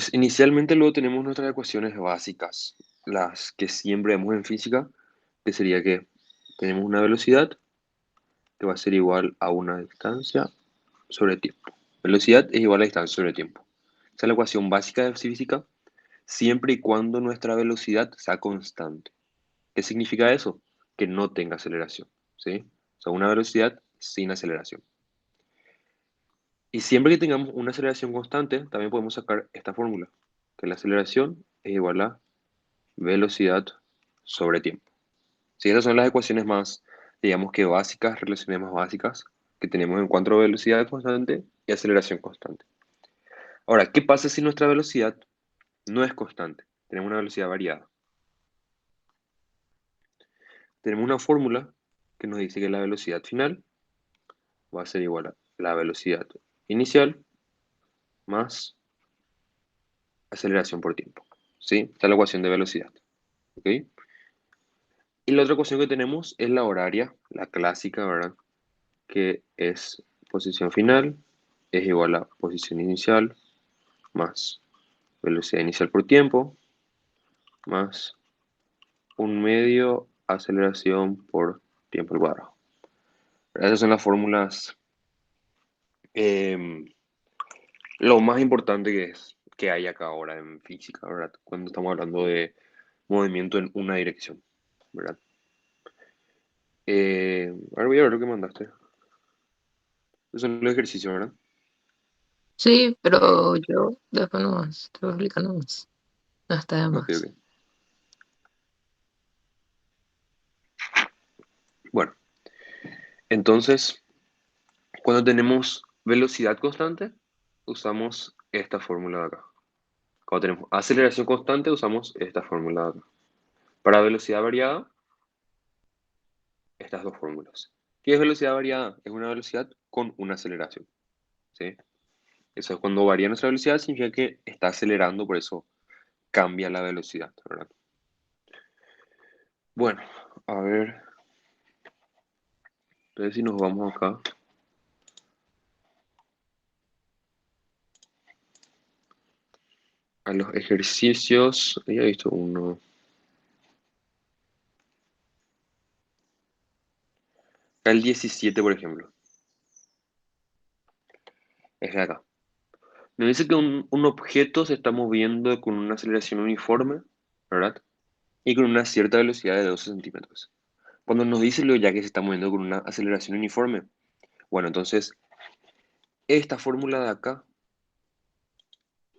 Pues inicialmente luego tenemos nuestras ecuaciones básicas, las que siempre vemos en física, que sería que tenemos una velocidad que va a ser igual a una distancia sobre tiempo. Velocidad es igual a distancia sobre tiempo. Esa es la ecuación básica de física, siempre y cuando nuestra velocidad sea constante. ¿Qué significa eso? Que no tenga aceleración, ¿sí? O sea, una velocidad sin aceleración. Y siempre que tengamos una aceleración constante, también podemos sacar esta fórmula, que la aceleración es igual a velocidad sobre tiempo. Sí, esas son las ecuaciones más, digamos que básicas, relaciones más básicas que tenemos en cuanto a velocidad constante y aceleración constante. Ahora, ¿qué pasa si nuestra velocidad no es constante? Tenemos una velocidad variada. Tenemos una fórmula que nos dice que la velocidad final va a ser igual a la velocidad inicial más aceleración por tiempo. ¿Sí? Esta es la ecuación de velocidad. ¿Ok? Y la otra ecuación que tenemos es la horaria, la clásica, ¿verdad? Que es posición final es igual a posición inicial más velocidad inicial por tiempo más un medio aceleración por tiempo al cuadrado. Esas son las fórmulas, eh, lo más importante que hay acá ahora en física, ¿verdad? Cuando estamos hablando de movimiento en una dirección, ¿verdad? Ahora voy a ver lo que mandaste. Esos son los ejercicios, ¿verdad? Sí, pero yo después no más, te voy explicando más. No está de Ok, más. ok. Bueno, entonces, cuando tenemos velocidad constante, usamos esta fórmula de acá. Cuando tenemos aceleración constante, usamos esta fórmula de acá. Para velocidad variada, estas dos fórmulas. ¿Qué es velocidad variada? Es una velocidad con una aceleración, ¿sí? Eso es cuando varía nuestra velocidad, significa que está acelerando, por eso cambia la velocidad, ¿verdad? Bueno, a ver, entonces si nos vamos acá a los ejercicios, ya he visto uno, acá el 17, por ejemplo, es de acá. Nos dice que un objeto se está moviendo con una aceleración uniforme, ¿verdad? Y con una cierta velocidad de 12 centímetros. Cuando nos dice lo ya que se está moviendo con una aceleración uniforme, bueno, entonces esta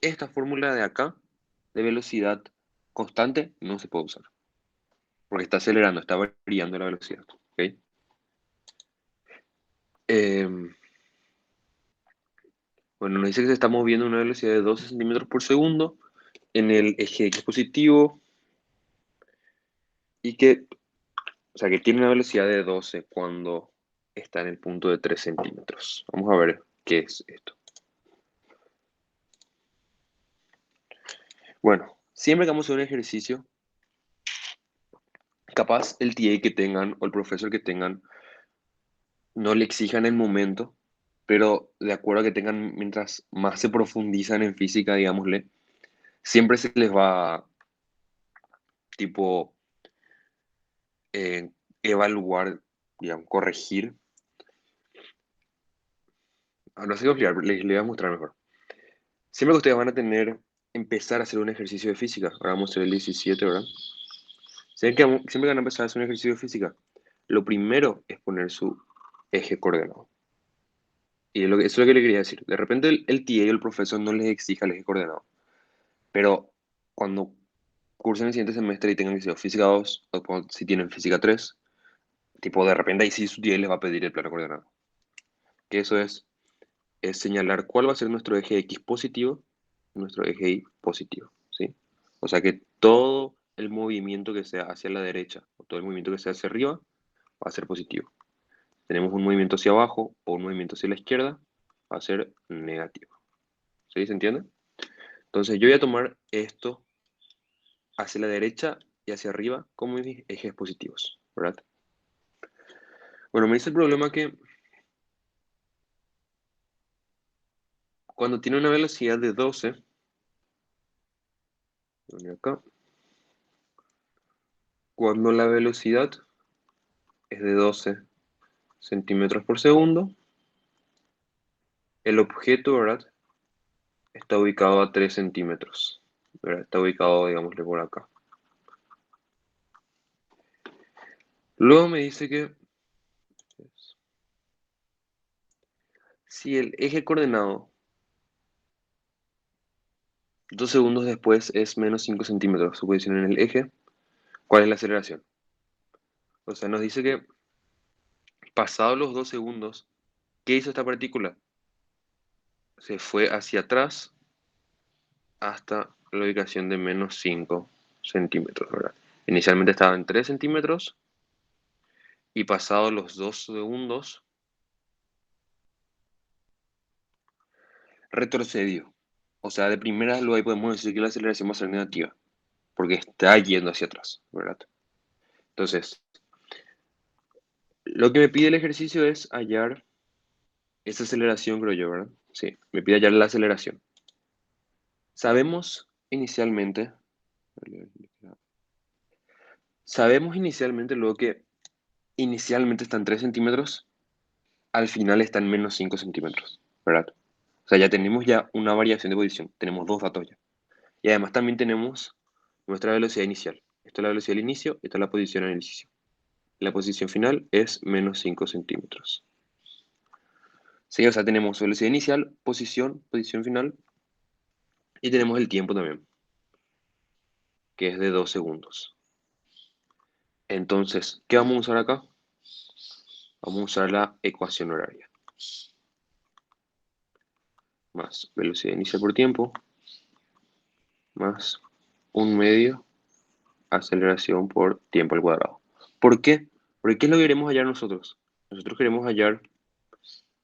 esta fórmula de acá, de velocidad constante, no se puede usar, porque está acelerando, está variando la velocidad, ¿ok? Eh, bueno, nos dice que se está moviendo a una velocidad de 12 centímetros por segundo en el eje X positivo y que, o sea, que tiene una velocidad de 12 cuando está en el punto de 3 centímetros. Vamos a ver qué es esto. Bueno, siempre que vamos a hacer un ejercicio, capaz el TA que tengan o el profesor que tengan no le exijan el momento, pero de acuerdo a que tengan, mientras más se profundizan en física, digámosle, siempre se les va, tipo, evaluar, digamos, corregir. No sé cómo explicar, les voy a mostrar mejor. Siempre que ustedes van a tener, empezar a hacer un ejercicio de física, ahora vamos a hacer el 17, ¿verdad? Siempre que van a empezar a hacer un ejercicio de física, lo primero es poner su eje coordenado. Y eso es lo que le quería decir. De repente el TA o el profesor no les exija el eje coordenado. Pero cuando cursen el siguiente semestre y tengan que ser física 2 o si tienen física 3 tipo de repente ahí sí su TA les va a pedir el plano coordenado. Que eso es señalar cuál va a ser nuestro eje X positivo, nuestro eje Y positivo, ¿sí? O sea que todo el movimiento que sea hacia la derecha o todo el movimiento que sea hacia arriba va a ser positivo. Tenemos un movimiento hacia abajo o un movimiento hacia la izquierda, va a ser negativo. ¿Sí? ¿Se entiende? Entonces yo voy a tomar esto hacia la derecha y hacia arriba como mis ejes positivos, ¿verdad? Bueno, me dice el problema que cuando tiene una velocidad de 12, Voy acá. Cuando la velocidad es de 12 centímetros por segundo, el objeto, ¿verdad?, está ubicado a 3 centímetros. ¿Verdad? Está ubicado, digámosle, por acá. Luego me dice que si el eje coordenado 2 segundos después es menos 5 centímetros, su posición en el eje, ¿cuál es la aceleración? O sea, nos dice que pasados los 2 segundos, ¿qué hizo esta partícula? Se fue hacia atrás hasta la ubicación de menos 5 centímetros, ¿verdad? Inicialmente estaba en 3 centímetros y pasados los 2 segundos retrocedió. O sea, de primera luego ahí podemos decir que la aceleración va a ser negativa, porque está yendo hacia atrás, ¿verdad? Entonces, lo que me pide el ejercicio es hallar esa aceleración, creo yo, ¿verdad? Sí, me pide hallar la aceleración. Sabemos inicialmente, luego que inicialmente están 3 centímetros, al final está en menos 5 centímetros, ¿verdad? O sea, ya tenemos ya una variación de posición, tenemos dos datos ya. Y además también tenemos nuestra velocidad inicial. Esto es la velocidad del inicio, esta es la posición al inicio. La posición final es menos 5 centímetros. Sí, o sea, tenemos velocidad inicial, posición final, y tenemos el tiempo también, que es de 2 segundos. Entonces, ¿qué vamos a usar acá? Vamos a usar la ecuación horaria. Más velocidad inicial por tiempo, más un medio aceleración por tiempo al cuadrado. ¿Por qué? Porque ¿qué es lo que queremos hallar nosotros? Nosotros queremos hallar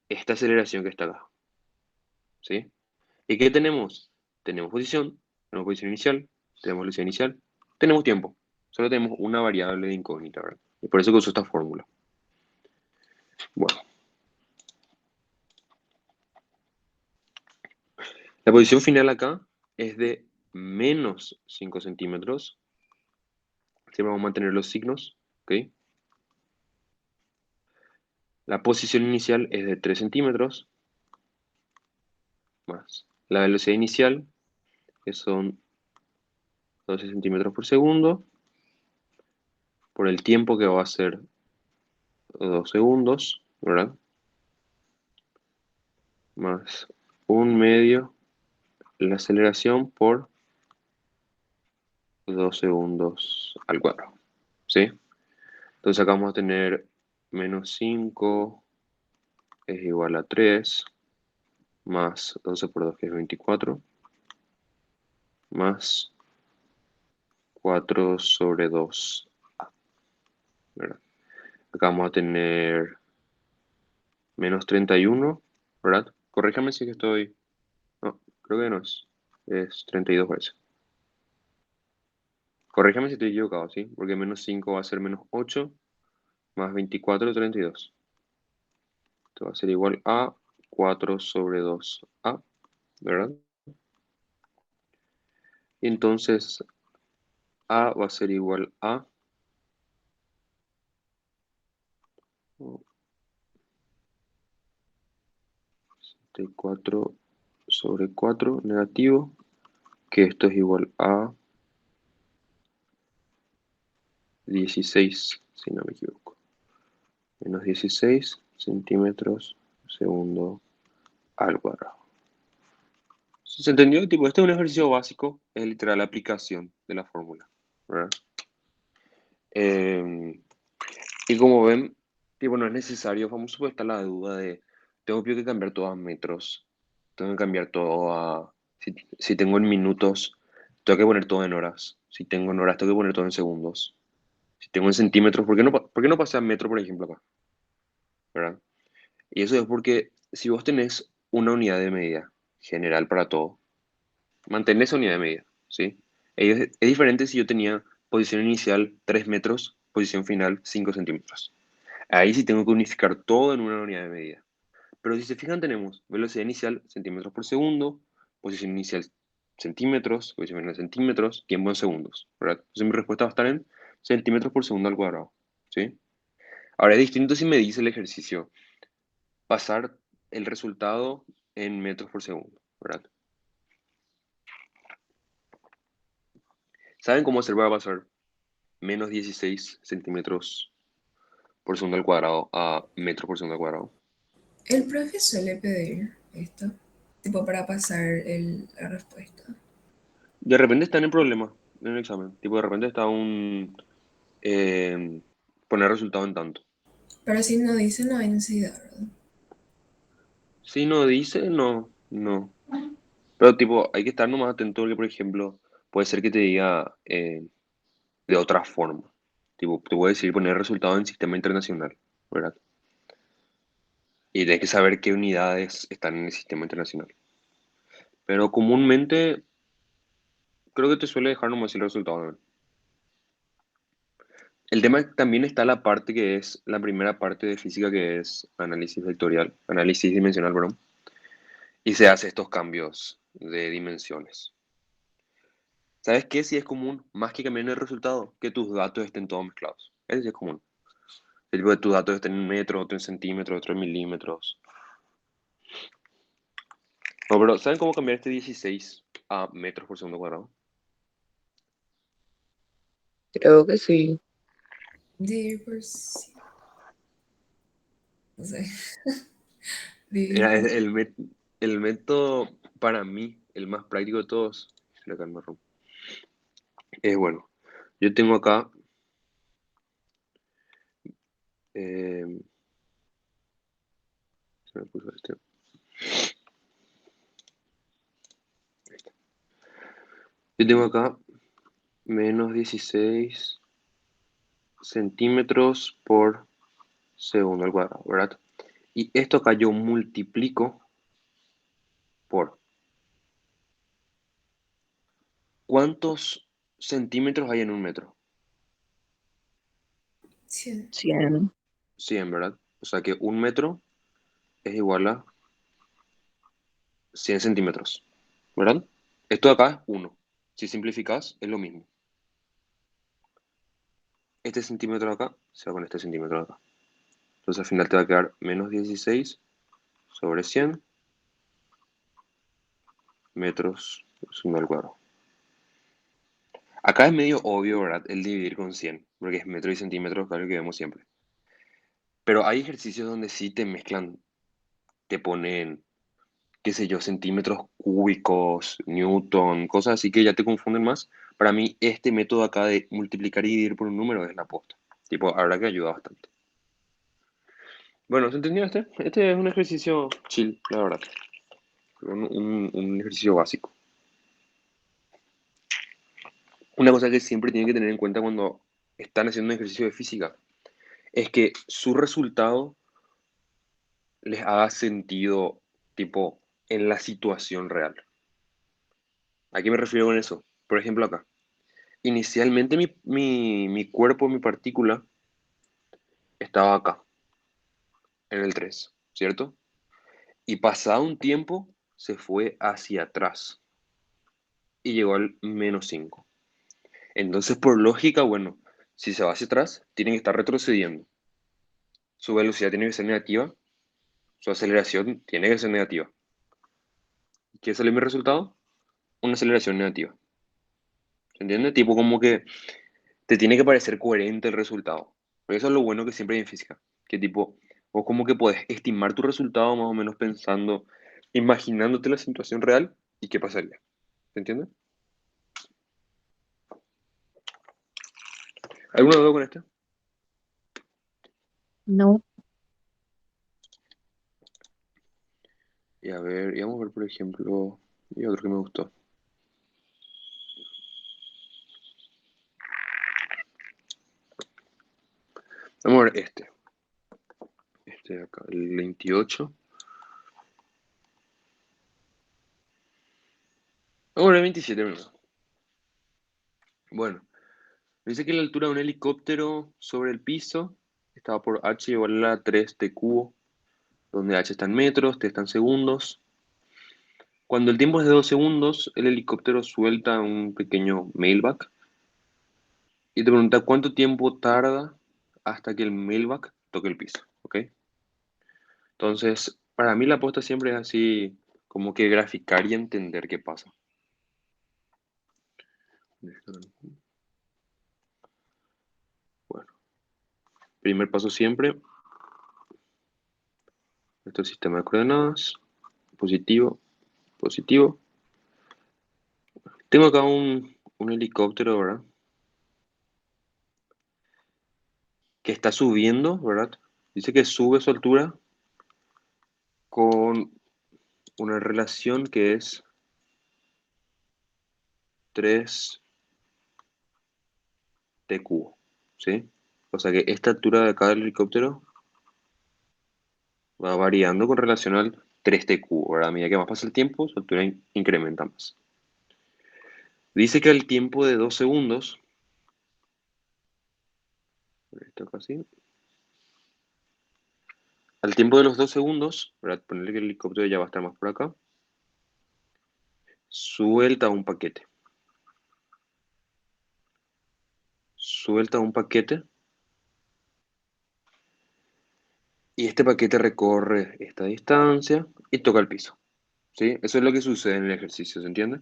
esta aceleración que está acá, ¿sí? ¿Y qué tenemos? Tenemos posición inicial, tenemos velocidad inicial, tenemos tiempo. Solo tenemos una variable de incógnita, ¿verdad? Y por eso que uso esta fórmula. Bueno, la posición final acá es de menos 5 centímetros. Siempre vamos a mantener los signos, ¿ok? La posición inicial es de 3 centímetros, más la velocidad inicial, que son 12 centímetros por segundo, por el tiempo que va a ser 2 segundos, ¿verdad? Más un medio la aceleración por 2 segundos al cuadrado, ¿sí? Entonces acá vamos a tener menos 5 es igual a 3, más 12 por 2 que es 24, más 4 sobre 2, ¿verdad? Acá vamos a tener menos 31, ¿verdad? Corríjame si es que estoy... No, creo que no es 32 veces. Corríjame si estoy equivocado, ¿sí? Porque menos 5 va a ser menos 8, más 24, 32. Esto va a ser igual a 4 sobre 2a, ¿verdad? Y entonces a va a ser igual a 4 sobre 4 negativo, que esto es igual a 16, si no me equivoco. Menos 16 centímetros segundo al cuadrado. ¿Se entendió? Tipo, este es un ejercicio básico, es literal la aplicación de la fórmula, ¿verdad? Eh, y como ven, tipo, no es necesario, vamos a supuesta la duda de, tengo que cambiar todo a metros, tengo que cambiar todo a, si tengo en minutos, tengo que poner todo en horas, si tengo en horas, tengo que poner todo en segundos, si tengo en centímetros, por qué no pasé a metro, por ejemplo, acá? ¿Verdad? Y eso es porque si vos tenés una unidad de medida general para todo, mantén esa unidad de medida, ¿sí? Es diferente si yo tenía posición inicial 3 metros, posición final 5 centímetros. Ahí sí tengo que unificar todo en una unidad de medida. Pero si se fijan, tenemos velocidad inicial, centímetros por segundo, posición inicial centímetros, voy a en centímetros, tiempo en segundos, ¿verdad? Entonces mi respuesta va a estar en centímetros por segundo al cuadrado, ¿sí? Ahora es distinto si me dice el ejercicio, pasar el resultado en metros por segundo, ¿verdad? ¿Saben cómo hacer para pasar menos 16 centímetros por segundo al cuadrado a metros por segundo al cuadrado? El profe suele pedir esto, tipo para pasar la respuesta. De repente están en problemas en el examen, tipo de repente está eh, poner resultado en tanto. Pero si no dice, no hay necesidad, ¿verdad? Si no dice, no, no. Pero tipo, hay que estar nomás atento porque, por ejemplo, puede ser que te diga de otra forma. Tipo, te voy a decir poner resultado en sistema internacional, ¿verdad? Y tienes que saber qué unidades están en el sistema internacional. Pero comúnmente creo que te suele dejar nomás el resultado, ¿no? El tema es que también está la parte que es la primera parte de física que es análisis vectorial, análisis dimensional, perdón. Y se hace estos cambios de dimensiones. ¿Sabes qué? Si es común, más que cambiar el resultado, que tus datos estén todos mezclados. Eso sí es común. El tipo de tus datos estén en metros, otro en centímetros, otro en milímetros. No, pero ¿saben cómo cambiar este 16 a metros por segundo cuadrado? Creo que sí. Dividir por 100. No sé. Dividir Era por... el método, para mí, el más práctico de todos, la calma, es bueno. Yo tengo acá, eh, se me puso este. Yo tengo acá menos 16 centímetros por segundo al cuadrado, ¿verdad? Y esto acá yo multiplico por ¿cuántos centímetros hay en un metro? 100. 100. 100, ¿verdad? O sea que un metro es igual a 100 centímetros, ¿verdad? Esto de acá es 1. Si simplificas, es lo mismo. Este centímetro de acá se va con este centímetro de acá. Entonces al final te va a quedar menos 16 sobre 100 metros por segundo al cuadrado. Acá es medio obvio, ¿verdad? El dividir con 100, porque es metro y centímetros, claro que vemos siempre. Pero hay ejercicios donde sí te mezclan, te ponen, qué sé yo, centímetros cúbicos, newton, cosas así que ya te confunden más. Para mí, este método acá de multiplicar y dividir por un número es la posta. Tipo, habrá que ayuda bastante. Bueno, ¿se entendió este? Este es un ejercicio chill, la verdad. Un ejercicio básico. Una cosa que siempre tienen que tener en cuenta cuando están haciendo un ejercicio de física es que su resultado les haga sentido, tipo, en la situación real. ¿A qué me refiero con eso? Por ejemplo, acá. Inicialmente mi cuerpo, mi partícula, estaba acá, en el 3, ¿cierto? Y pasado un tiempo se fue hacia atrás y llegó al menos 5. Entonces, por lógica, bueno, si se va hacia atrás, tiene que estar retrocediendo. Su velocidad tiene que ser negativa, su aceleración tiene que ser negativa. ¿Qué sale mi resultado? Una aceleración negativa. ¿Se entiende? Tipo como que te tiene que parecer coherente el resultado. Por eso es lo bueno que siempre hay en física. Que tipo, vos como que podés estimar tu resultado más o menos pensando, imaginándote la situación real y qué pasaría. ¿Se entiende? ¿Alguna duda con esto? No. Y a ver, y vamos a ver, por ejemplo, y otro que me gustó. Vamos a ver este. Este de acá, el 28. Vamos a ver el 27 primero. Bueno, dice que la altura de un helicóptero sobre el piso estaba por h igual a 3 t cubo, donde h está en metros, t está en segundos. Cuando el tiempo es de 2 segundos, el helicóptero suelta un pequeño mailback y te pregunta cuánto tiempo tarda hasta que el mailback toque el piso, ¿ok? Entonces, para mí la apuesta siempre es así, como que graficar y entender qué pasa. Bueno, primer paso siempre, nuestro sistema de coordenadas, positivo, positivo. Tengo acá un helicóptero, ¿verdad? Que está subiendo, ¿verdad? Dice que sube su altura con una relación que es 3 t cubo, ¿sí? O sea que esta altura de acá del helicóptero va variando con relación al 3t cubo, ¿verdad? A medida que más pasa el tiempo, su altura incrementa más. Dice que al tiempo de 2 segundos, esto acá así, al tiempo de los 2 segundos, ¿verdad? Ponerle que el helicóptero ya va a estar más por acá, suelta un paquete. Suelta un paquete y este paquete recorre esta distancia y toca el piso, ¿sí? Eso es lo que sucede en el ejercicio, ¿se entiende?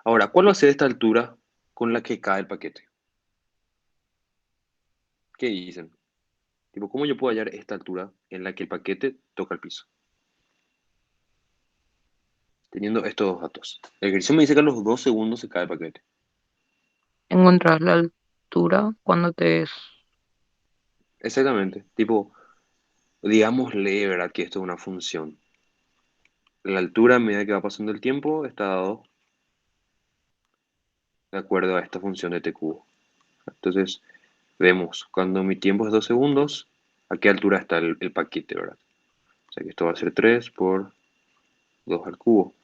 Ahora, ¿cuál va a ser esta altura con la que cae el paquete? ¿Qué dicen? Tipo, ¿cómo yo puedo hallar esta altura en la que el paquete toca el piso? Teniendo estos dos datos. El ejercicio me dice que a los 2 segundos se cae el paquete. Encontrar la altura cuando te es. Exactamente. Tipo, digámosle, ¿verdad? Que esto es una función. La altura a medida que va pasando el tiempo está dado de acuerdo a esta función de t cubo. Entonces, vemos, cuando mi tiempo es 2 segundos, a qué altura está el paquete, ¿verdad? O sea que esto va a ser 3 por 2 al cubo.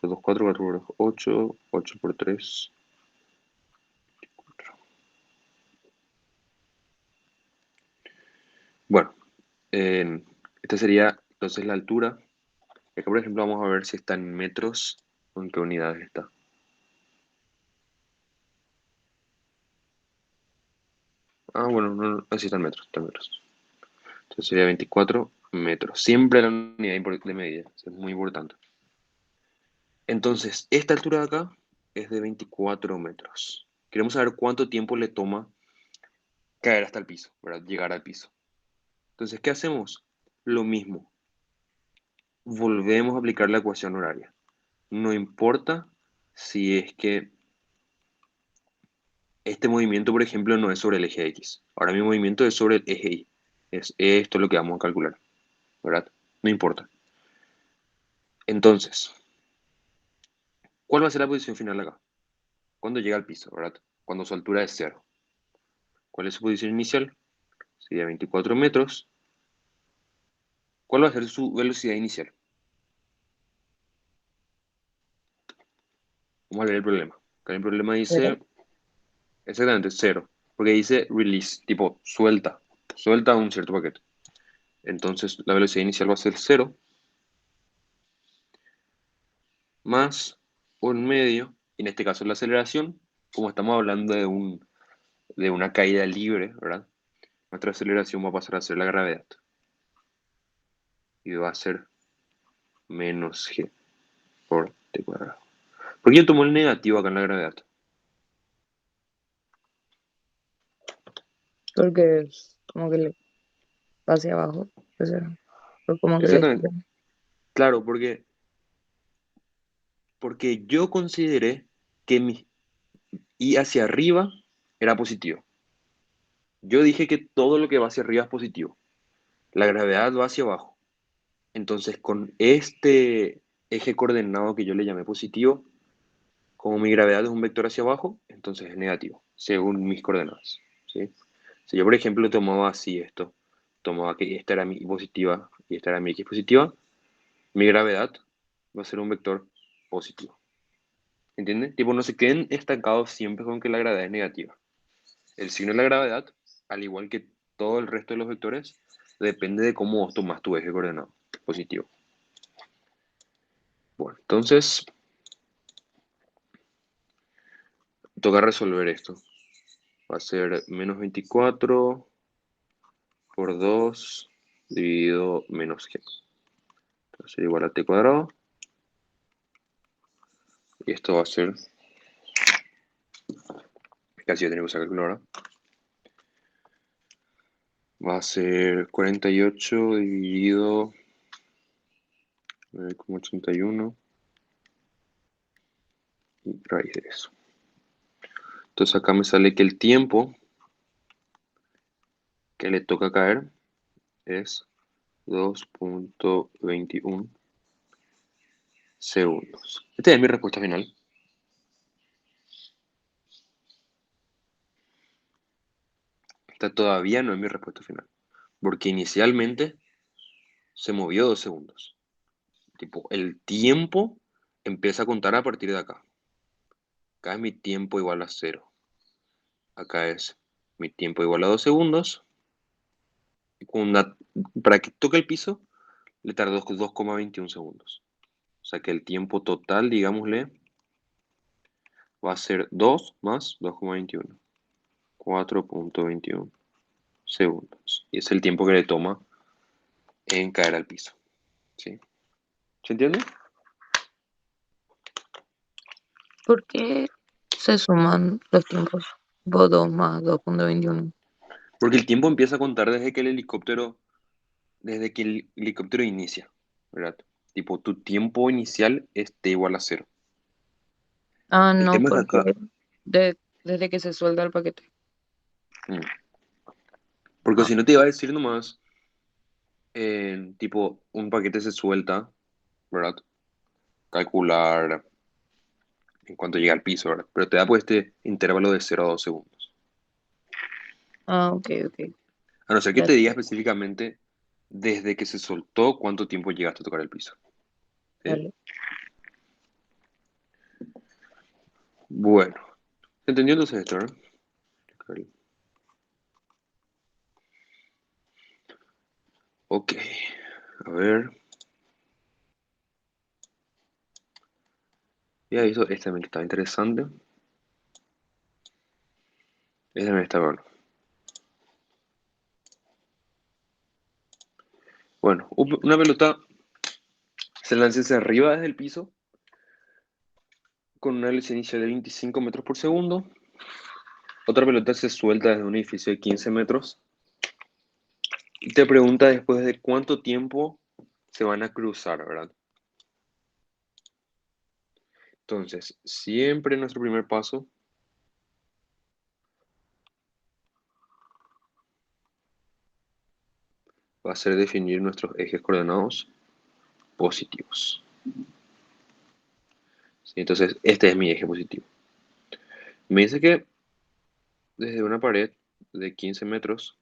2, 4, 4 por 2, 8, 8 por 3. Bueno, esta sería entonces la altura. Acá, por ejemplo, vamos a ver si está en metros o en qué unidades está. Ah, bueno, no, no, así está en metros, está en metros. Entonces sería 24 metros. Siempre la unidad de medida, eso es muy importante. Entonces, esta altura de acá es de 24 metros. Queremos saber cuánto tiempo le toma caer hasta el piso, ¿verdad? Llegar al piso. Entonces, ¿qué hacemos? Lo mismo. Volvemos a aplicar la ecuación horaria. No importa si es que este movimiento, por ejemplo, no es sobre el eje X. Ahora mi movimiento es sobre el eje Y. Es esto lo que vamos a calcular, ¿verdad? No importa. Entonces, ¿cuál va a ser la posición final acá? Cuando llega al piso, ¿verdad? Cuando su altura es cero. ¿Cuál es su posición inicial? Sería 24 metros. ¿Cuál va a ser su velocidad inicial? Vamos a ver el problema. Acá el problema Pero dice exactamente cero. Porque dice release, tipo suelta. Suelta un cierto paquete. Entonces la velocidad inicial va a ser cero más un medio. En este caso la aceleración. Como estamos hablando de una caída libre, ¿verdad? Nuestra aceleración va a pasar a ser la gravedad. Y va a ser menos g por t cuadrado. ¿Por qué yo tomo el negativo acá en la gravedad? porque es como que le va hacia abajo. O sea, o como que le Exactamente. gira. Claro, porque yo consideré que mi y hacia arriba era positivo. Yo dije que todo lo que va hacia arriba es positivo. La gravedad va hacia abajo. Entonces, con este eje coordenado que yo le llamé positivo, como mi gravedad es un vector hacia abajo, entonces es negativo, según mis coordenadas, ¿sí? Si yo, por ejemplo, tomaba así esto, tomaba que esta era mi y positiva y esta era mi x positiva, mi gravedad va a ser un vector positivo. ¿Entiendes? Tipo, no se queden estancados siempre con que la gravedad es negativa. El signo de la gravedad, al igual que todo el resto de los vectores, depende de cómo vos tomas tu eje coordenado positivo. Bueno, entonces toca resolver esto. Va a ser menos 24 por 2 dividido menos g. Entonces igual a t cuadrado. Y esto va a ser, casi ya tenemos que usar calculadora. Va a ser 48 dividido 9,81 y raíz de eso. Entonces acá me sale que el tiempo que le toca caer es 2,21 segundos. Esta es mi respuesta final. Esta todavía no es mi respuesta final. Porque inicialmente se movió 2 segundos. Tipo, el tiempo empieza a contar a partir de acá. Acá es mi tiempo igual a 0. Acá es mi tiempo igual a 2 segundos. Para que toque el piso, le tardó 2,21 segundos. O sea que el tiempo total, digámosle, va a ser 2 más 2,21. 4,21 segundos. Y es el tiempo que le toma en caer al piso. ¿Sí? ¿Se entiende? ¿Por qué se suman los tiempos? Tipo 2 más 2,21. Porque el tiempo empieza a contar desde que el helicóptero inicia, ¿verdad? Tipo, tu tiempo inicial es t igual a 0. Ah, El no, tema es que porque acá, desde que se suelta el paquete. mm, porque Ah, si no te iba a decir nomás, tipo, un paquete se suelta, ¿verdad? Calcular en cuanto llega al piso, ¿verdad? Pero te da pues este intervalo de 0 a 2 segundos. ok, ok. A no ser que Ya te te diga específicamente desde que se soltó cuánto tiempo llegaste a tocar el piso. ¿Sí? dale. Bueno, ¿entendió entonces esto, no? Ok, a ver. Ya hizo, este también estaba interesante. Este también está bueno. Bueno, una pelota se lanza hacia arriba desde el piso con una velocidad inicial de 25 metros por segundo. Otra pelota se suelta desde un edificio de 15 metros y te pregunta después de cuánto tiempo se van a cruzar, ¿verdad? Entonces, siempre nuestro primer paso va a ser definir nuestros ejes coordenados positivos. ¿Sí? Entonces, este es mi eje positivo. Me dice que desde una pared de 15 metros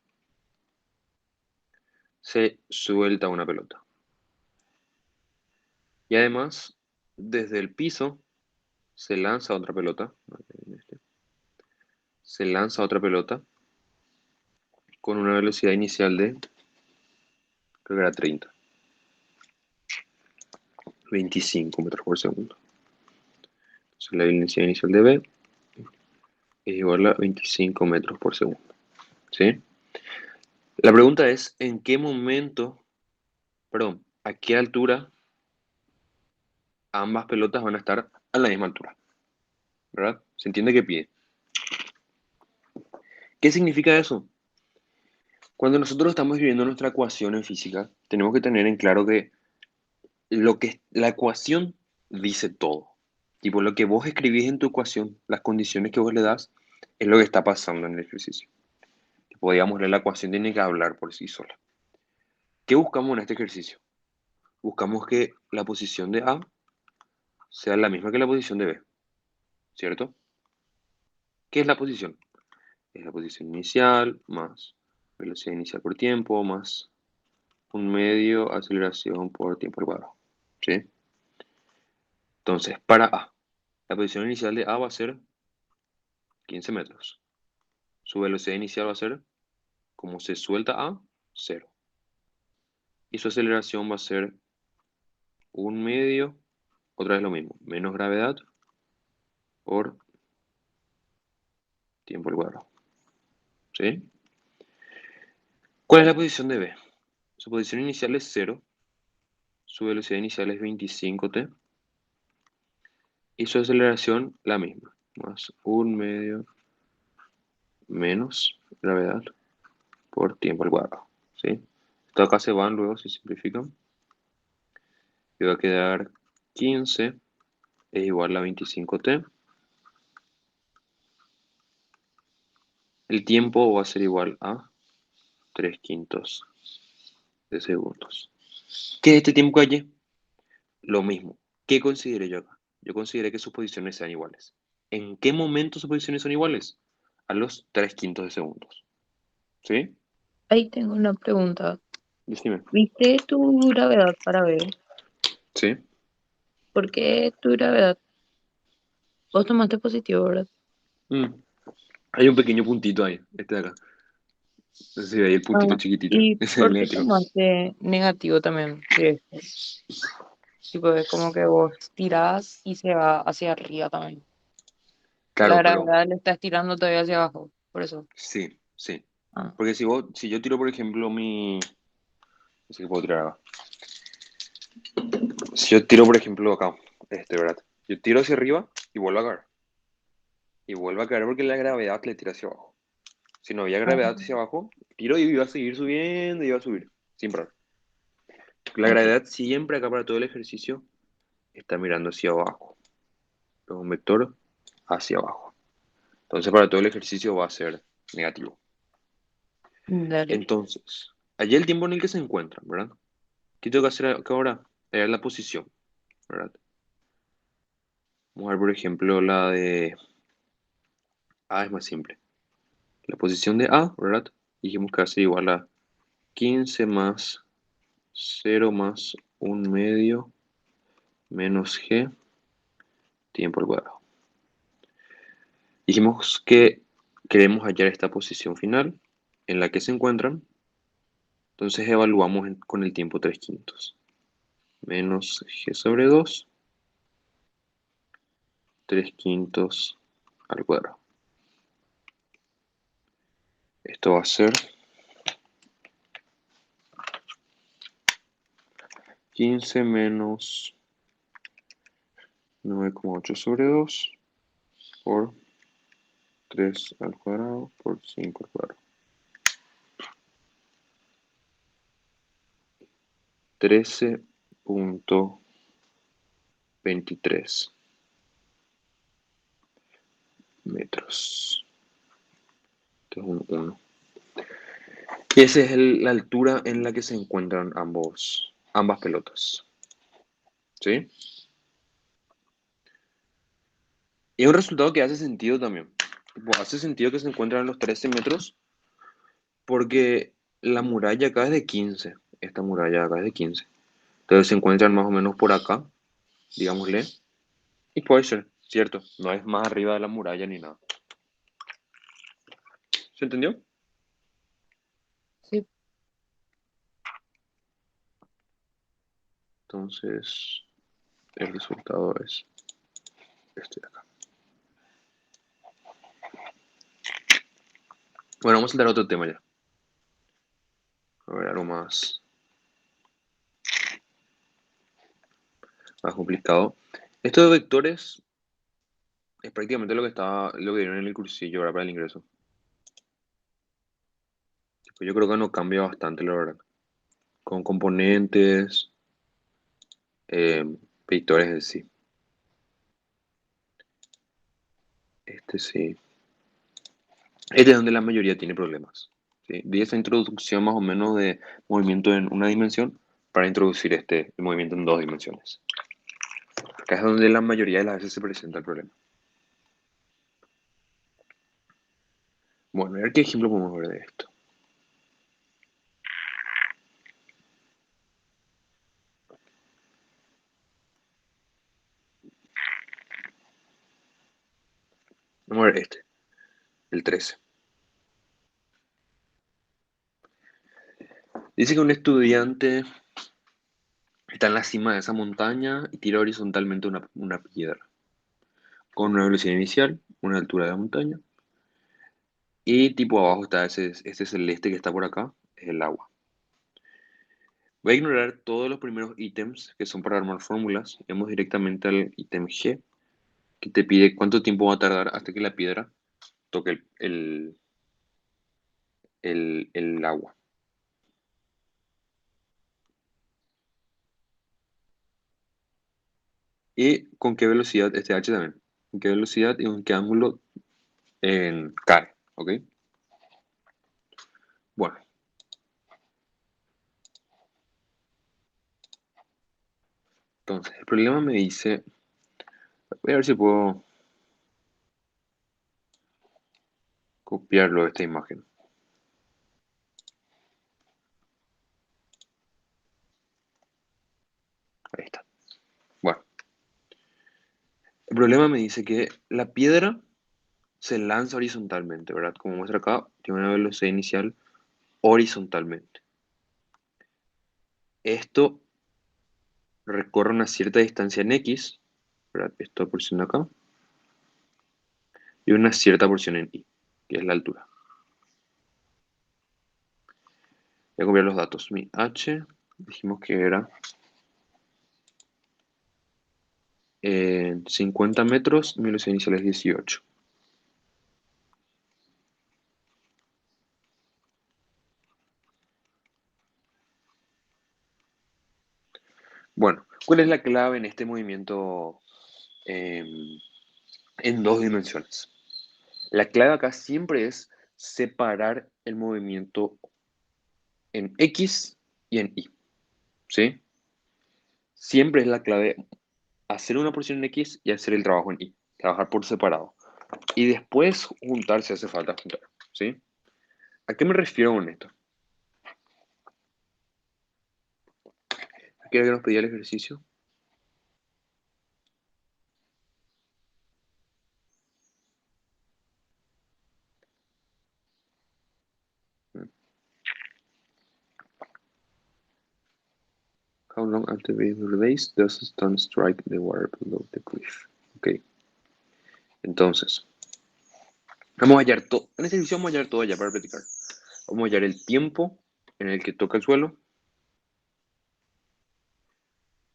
se suelta una pelota. Y además, desde el piso se lanza otra pelota. Se lanza otra pelota con una velocidad inicial de, creo que era 30, 25 metros por segundo. Entonces la velocidad inicial de B es igual a 25 metros por segundo. ¿Sí? La pregunta es, ¿en qué momento, perdón, a qué altura ambas pelotas van a estar a la misma altura? ¿Verdad? ¿Se entiende qué pide? ¿Qué significa eso? Cuando nosotros estamos escribiendo nuestra ecuación en física, tenemos que tener en claro que la ecuación dice todo. Tipo, lo que vos escribís en tu ecuación, las condiciones que vos le das, es lo que está pasando en el ejercicio. Tipo, digamos, la ecuación tiene que hablar por sí sola. ¿Qué buscamos en este ejercicio? Buscamos que la posición de A sea la misma que la posición de B, ¿cierto? ¿Qué es la posición? Es la posición inicial más velocidad inicial por tiempo más un medio aceleración por tiempo al cuadrado. ¿Sí? Entonces, para A, la posición inicial de A va a ser 15 metros. Su velocidad inicial va a ser, como se suelta A, 0. Y su aceleración va a ser un medio otra vez lo mismo, menos gravedad por tiempo al cuadrado. ¿Sí? ¿Cuál es la posición de B? Su posición inicial es 0, su velocidad inicial es 25t y su aceleración la misma, más 1/2 menos gravedad por tiempo al cuadrado. ¿Sí? Esto acá se van luego, se simplifican. Y va a quedar 15 es igual a 25t. El tiempo va a ser igual a 3/5 de segundos. ¿Qué es este tiempo que hay? Lo mismo. ¿Qué consideré yo acá? Yo consideré que sus posiciones sean iguales. ¿En qué momento sus posiciones son iguales? A los 3/5 de segundos. ¿Sí? Ahí tengo una pregunta. Decime. ¿Viste tu gravedad para ver? ¿Sí? ¿Por qué tu gravedad? Vos tomaste positivo, ¿verdad? Mm. Hay un pequeño puntito ahí, este de acá. No sé si veis el puntito Ah, chiquitito. ¿y Ese es el por qué negativo. tomaste negativo también de esto? Tipo, es como que vos tirás y se va hacia arriba también. La Claro, pero gravedad le está estirando todavía hacia abajo. Por eso. sí, sí. Ah. Porque si yo tiro, por ejemplo, no sé qué puedo tirar acá. Si yo tiro, por ejemplo, acá, ¿verdad? Yo tiro hacia arriba y vuelvo a caer. Y vuelvo a caer porque la gravedad le tira hacia abajo. Si no había Ah, gravedad hacia abajo, tiro y iba a seguir subiendo y iba a subir, sin parar. La ok. gravedad siempre acá para todo el ejercicio está mirando hacia abajo. Es un vector hacia abajo. Entonces para todo el ejercicio va a ser negativo. Dale. Entonces, allí el tiempo en el que se encuentran, ¿verdad? ¿Qué tengo que hacer acá ahora? Hallar la posición, ¿verdad? Vamos a ver, por ejemplo, la de A es más simple. La posición de A, ¿verdad? Dijimos que va a ser igual a 15 más 0 más 1/2 menos G tiempo al cuadrado. Dijimos que queremos hallar esta posición final en la que se encuentran, entonces evaluamos con el tiempo 3/5 menos G sobre 2, 3/5 al cuadrado. Esto va a ser 15 menos 9,8 sobre 2 por 3 al cuadrado por 5 al cuadrado. 13,23 metros. Esto es un 1. Y esa es la altura en la que se encuentran ambas pelotas. ¿Sí? Y es un resultado que hace sentido también. Tipo, hace sentido que se encuentran a los 13 metros porque la muralla acá es de 15. Esta muralla acá es de 15. Entonces se encuentran más o menos por acá, digámosle. Y puede ser, cierto. No es más arriba de la muralla ni nada. ¿Se entendió? Sí. Entonces, el resultado es este de acá. Bueno, vamos a saltar a otro tema ya. A ver, algo más complicado. Esto de vectores es prácticamente lo que dieron en el cursillo ahora para el ingreso. Pues yo creo que no cambia bastante, la verdad. Con componentes, eh, vectores en sí. Este sí. Este es donde la mayoría tiene problemas. ¿Sí? De esa introducción más o menos de movimiento en una dimensión para introducir el movimiento en dos dimensiones. Acá es donde la mayoría de las veces se presenta el problema. Bueno, a ver qué ejemplo podemos ver de esto. Vamos a ver este, el 13. Dice que un estudiante está en la cima de esa montaña y tira horizontalmente una piedra con una velocidad inicial, una altura de la montaña, y tipo abajo está este celeste que está por acá, es el agua. Voy a ignorar todos los primeros ítems que son para armar fórmulas y vamos directamente al ítem G, que te pide cuánto tiempo va a tardar hasta que la piedra toque el agua. Y con qué velocidad, este H también, con qué velocidad y con qué ángulo cae, ¿ok? Bueno, entonces el problema me dice, voy a ver si puedo copiarlo de esta imagen. Ahí está. Bueno, el problema me dice que la piedra se lanza horizontalmente, ¿verdad? Como muestra acá, tiene una velocidad inicial horizontalmente. Esto recorre una cierta distancia en X, ¿verdad? Esta porción de acá, y una cierta porción en Y, que es la altura. Voy a copiar los datos. Mi H, dijimos que era 50 metros, mi velocidad inicial es 18. Bueno, ¿cuál es la clave en este movimiento en dos dimensiones? La clave acá siempre es separar el movimiento en X y en Y, ¿sí? Siempre es la clave hacer una porción en X y hacer el trabajo en Y, trabajar por separado. Y después juntar si hace falta juntar, ¿sí? ¿A qué me refiero con esto? ¿Qué era que nos pedía el ejercicio? How long after being released does the stone strike the water below the cliff? Ok, entonces, vamos a hallar todo. En este ejercicio vamos a hallar todo ya para practicar. Vamos a hallar el tiempo en el que toca el suelo.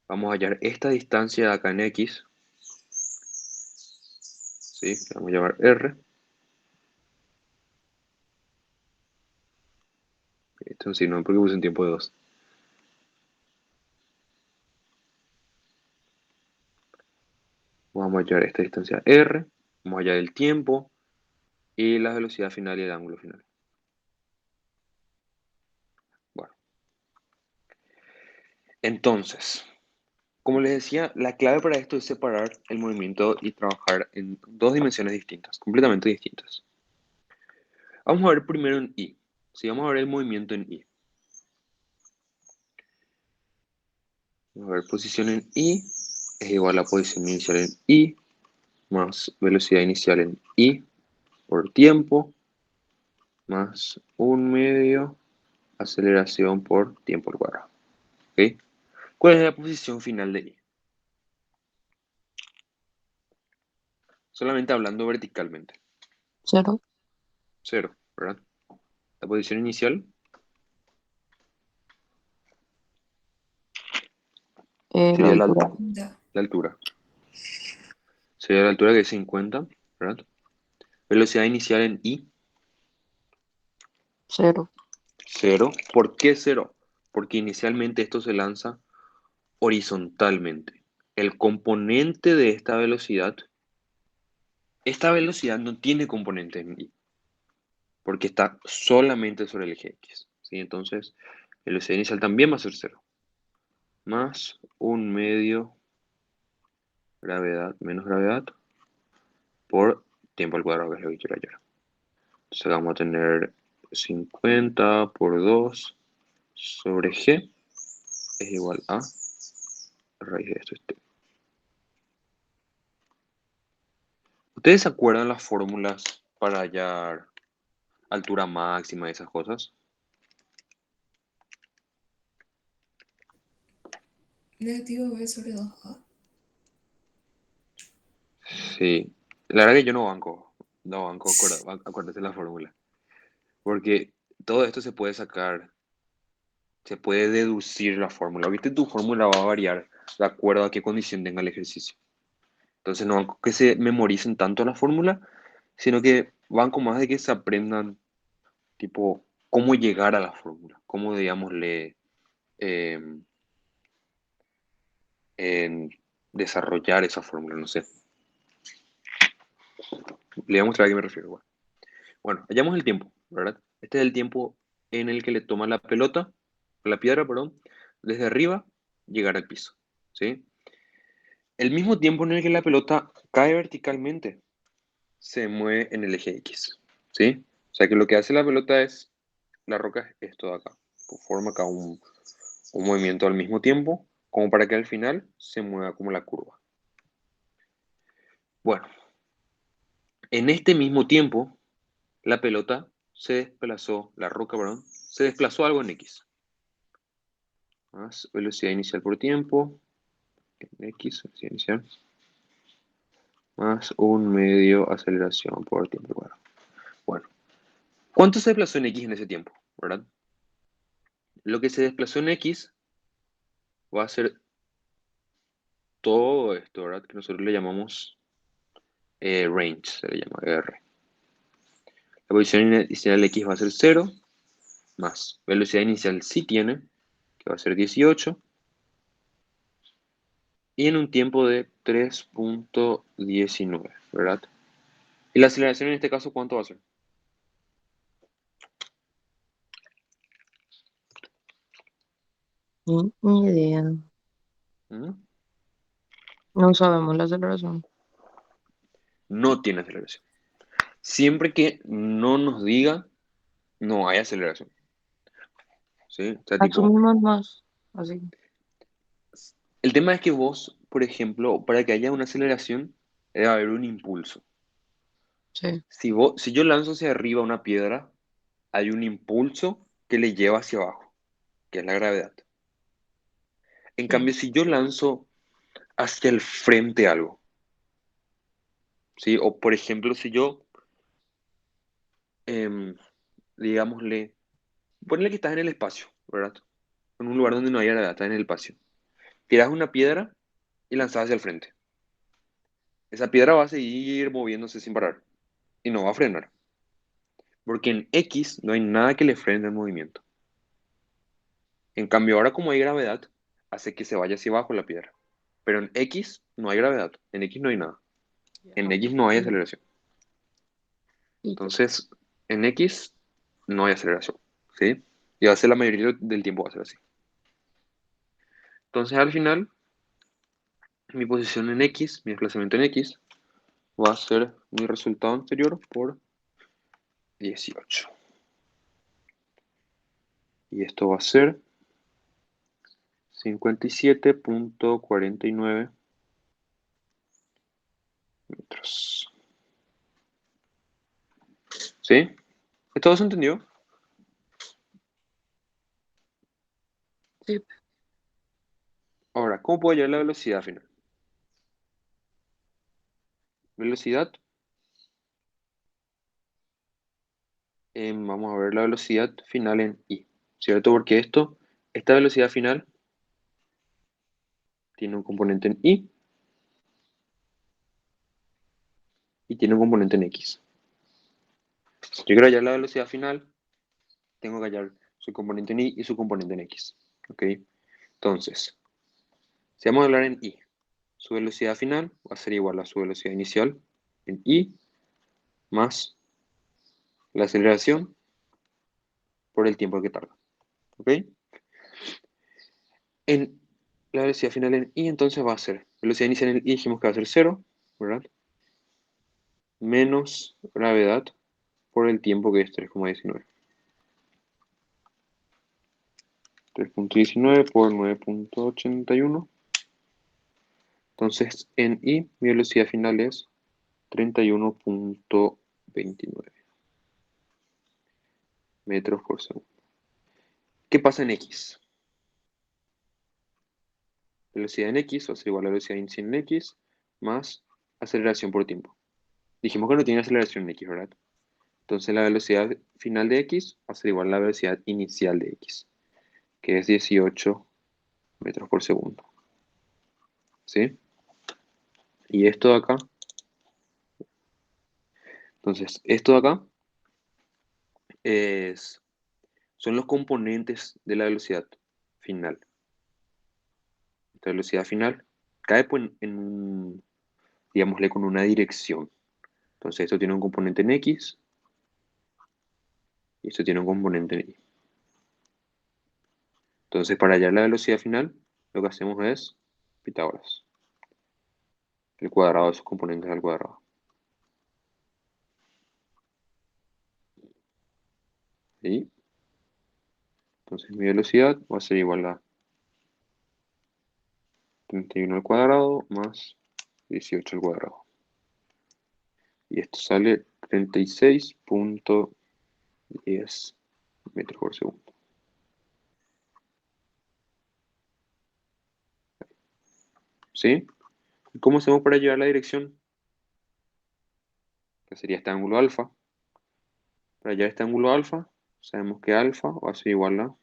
Vamos a hallar esta distancia de acá en X. ¿Sí? Que vamos a llamar R. Esto sí, no, porque puse un tiempo de 2. Vamos a hallar esta distancia R. Vamos a hallar el tiempo y la velocidad final y el ángulo final. Bueno, entonces, como les decía, la clave para esto es separar el movimiento y trabajar en dos dimensiones distintas, completamente distintas. Vamos a ver primero en Y. Si vamos a ver el movimiento en Y. Vamos a ver posición en Y es igual a posición inicial en Y más velocidad inicial en Y por tiempo más 1/2 aceleración por tiempo al cuadrado. ¿Ok? ¿Cuál es la posición final de Y? Solamente hablando verticalmente. 0. 0, ¿verdad? La posición inicial, La sería altura. Da. la altura. Sería la altura que es 50, ¿verdad? Velocidad inicial en I, 0. 0. ¿Por qué 0? Porque inicialmente esto se lanza horizontalmente. El componente de esta velocidad no tiene componente en Y, porque está solamente sobre el eje X. ¿Sí? Entonces, velocidad inicial también va a ser 0. Más 1/2 gravedad menos gravedad por tiempo al cuadrado, que es lo que quiero hallar. Entonces vamos a tener 50 por 2 sobre G es igual a raíz de esto. ¿Ustedes se acuerdan las fórmulas para hallar altura máxima y esas cosas? Negativo B sobre 2A. Sí. La verdad que yo no banco, acuérdate la fórmula. Porque todo esto se puede sacar, se puede deducir la fórmula. ¿Viste? Tu fórmula va a variar de acuerdo a qué condición tenga el ejercicio. Entonces no banco que se memoricen tanto la fórmula, sino que banco más de que se aprendan, tipo, cómo llegar a la fórmula, cómo, digámosle, eh, en desarrollar esa fórmula, no sé. Le voy a mostrar a qué me refiero. Bueno, hallamos el tiempo, ¿verdad? Este es el tiempo en el que le toma la pelota, la piedra, perdón, desde arriba llegar al piso, ¿sí? El mismo tiempo en el que la pelota cae verticalmente, se mueve en el eje X, ¿sí? O sea que lo que hace la pelota es, la roca es esto de acá, forma acá un movimiento al mismo tiempo, como para que al final se mueva como la curva. Bueno, en este mismo tiempo, la pelota se desplazó, la roca, perdón, se desplazó algo en X. Más velocidad inicial por tiempo, en X, velocidad inicial, más un medio aceleración por tiempo. Bueno, ¿cuánto se desplazó en X en ese tiempo? ¿Verdad? Lo que se desplazó en X va a ser todo esto, ¿verdad? Que nosotros le llamamos range, se le llama R. La posición inicial X va a ser 0, más velocidad inicial sí tiene, que va a ser 18, y en un tiempo de 3.19, ¿verdad? Y la aceleración en este caso, ¿cuánto va a ser? Ni idea. ¿Mm? No sabemos la aceleración. No tiene aceleración. Siempre que no nos diga, no hay aceleración. ¿Sí? O sea, tipo, Asumimos más. Así. el tema es que vos, por ejemplo, para que haya una aceleración, debe haber un impulso. Sí. Si yo lanzo hacia arriba una piedra, hay un impulso que le lleva hacia abajo, que es la gravedad. En Sí. cambio, si yo lanzo hacia el frente algo, ¿sí? O por ejemplo, si yo, em, digámosle, ponle que estás en el espacio, ¿verdad? En un lugar donde no hay gravedad, estás en el espacio. Tiras una piedra y lanzas hacia el frente. Esa piedra va a seguir moviéndose sin parar y no va a frenar. Porque en X no hay nada que le frene el movimiento. En cambio, ahora como hay gravedad, hace que se vaya hacia abajo la piedra. Pero en X no hay gravedad. En X no hay nada. En X no hay aceleración. Y Entonces, en X no hay aceleración. ¿Sí? Y va a ser la mayoría del tiempo va a ser así. Entonces, al final, mi posición en X, mi desplazamiento en X, va a ser mi resultado anterior por 18. Y esto va a ser 57.49 metros. ¿Sí? ¿Todo se entendió? sí. Ahora, ¿cómo puedo hallar la velocidad final? Velocidad, vamos a ver la velocidad final en I, ¿cierto? Porque esta velocidad final tiene un componente en I y tiene un componente en X. Si yo quiero hallar la velocidad final, tengo que hallar su componente en I y su componente en X. ¿Ok? Entonces, si vamos a hablar en I, su velocidad final va a ser igual a su velocidad inicial en I más la aceleración por el tiempo que tarda. ¿Ok? En la velocidad final en I entonces va a ser, velocidad inicial en I dijimos que va a ser 0, ¿verdad? Menos gravedad por el tiempo que es 3,19. 3.19 por 9.81. Entonces, en I, mi velocidad final es 31.29 metros por segundo. ¿Qué pasa en X? velocidad en x va a ser igual a la velocidad inicial en x más aceleración por tiempo. Dijimos que no tiene aceleración en x, ¿verdad? Entonces la velocidad final de x va a ser igual a la velocidad inicial de x, que es 18 metros por segundo. ¿Sí? Y esto de acá. Entonces, esto de acá son los componentes de la velocidad final. Esta velocidad final cae pues, digámosle, con una dirección. Entonces, esto tiene un componente en x y esto tiene un componente en y. Entonces, para hallar la velocidad final, lo que hacemos es Pitágoras. El cuadrado de sus componentes al cuadrado. ¿Sí? Entonces, mi velocidad va a ser igual a 31 al cuadrado más 18 al cuadrado. Y esto sale 36.10 metros por segundo. ¿Sí? ¿Y cómo hacemos para llevar la dirección? Que sería este ángulo alfa. Para hallar este ángulo alfa, sabemos que alfa va a ser igual a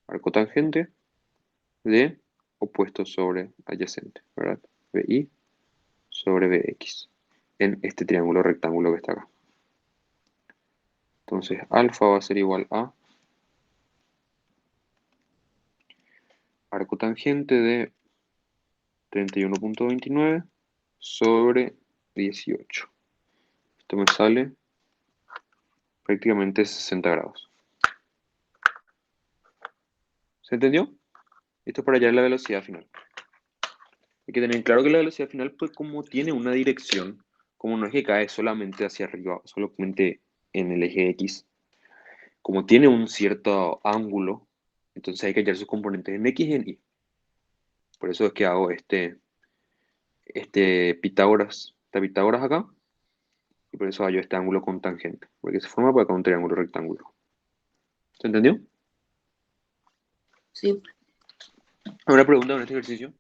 arco tangente de opuesto sobre adyacente, ¿verdad? BI sobre BX en este triángulo rectángulo que está acá. Entonces, alfa va a ser igual a arco tangente de 31.29 sobre 18. Esto me sale prácticamente 60 grados. ¿Se entendió? Esto es para hallar la velocidad final. Hay que tener claro que la velocidad final, pues como tiene una dirección, como no es que cae solamente hacia arriba, solamente en el eje X, como tiene un cierto ángulo, entonces hay que hallar sus componentes en X y en Y. Por eso es que hago esta Pitágoras acá, y por eso hallo este ángulo con tangente, porque se forma para acá un triángulo rectángulo. ¿Se entendió? Sí. ¿Alguna pregunta en este ejercicio?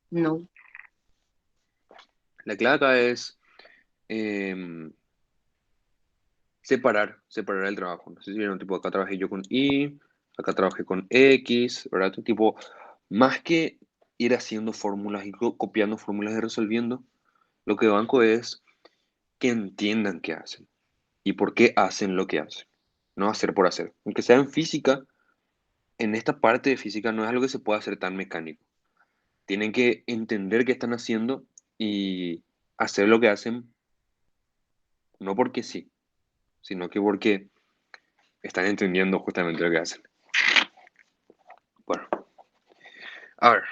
No. La clave acá es em, separar el trabajo. No sé si vieron, tipo, acá trabajé yo con Y, acá trabajé con X, ¿verdad? Tipo, más que ir haciendo fórmulas y copiando fórmulas y resolviendo, lo que banco es que entiendan qué hacen y por qué hacen lo que hacen. No hacer por hacer. Aunque sea en física, en esta parte de física no es algo que se pueda hacer tan mecánico. Tienen que entender qué están haciendo y hacer lo que hacen, no porque sí, sino que porque están entendiendo justamente lo que hacen. Bueno, a ver.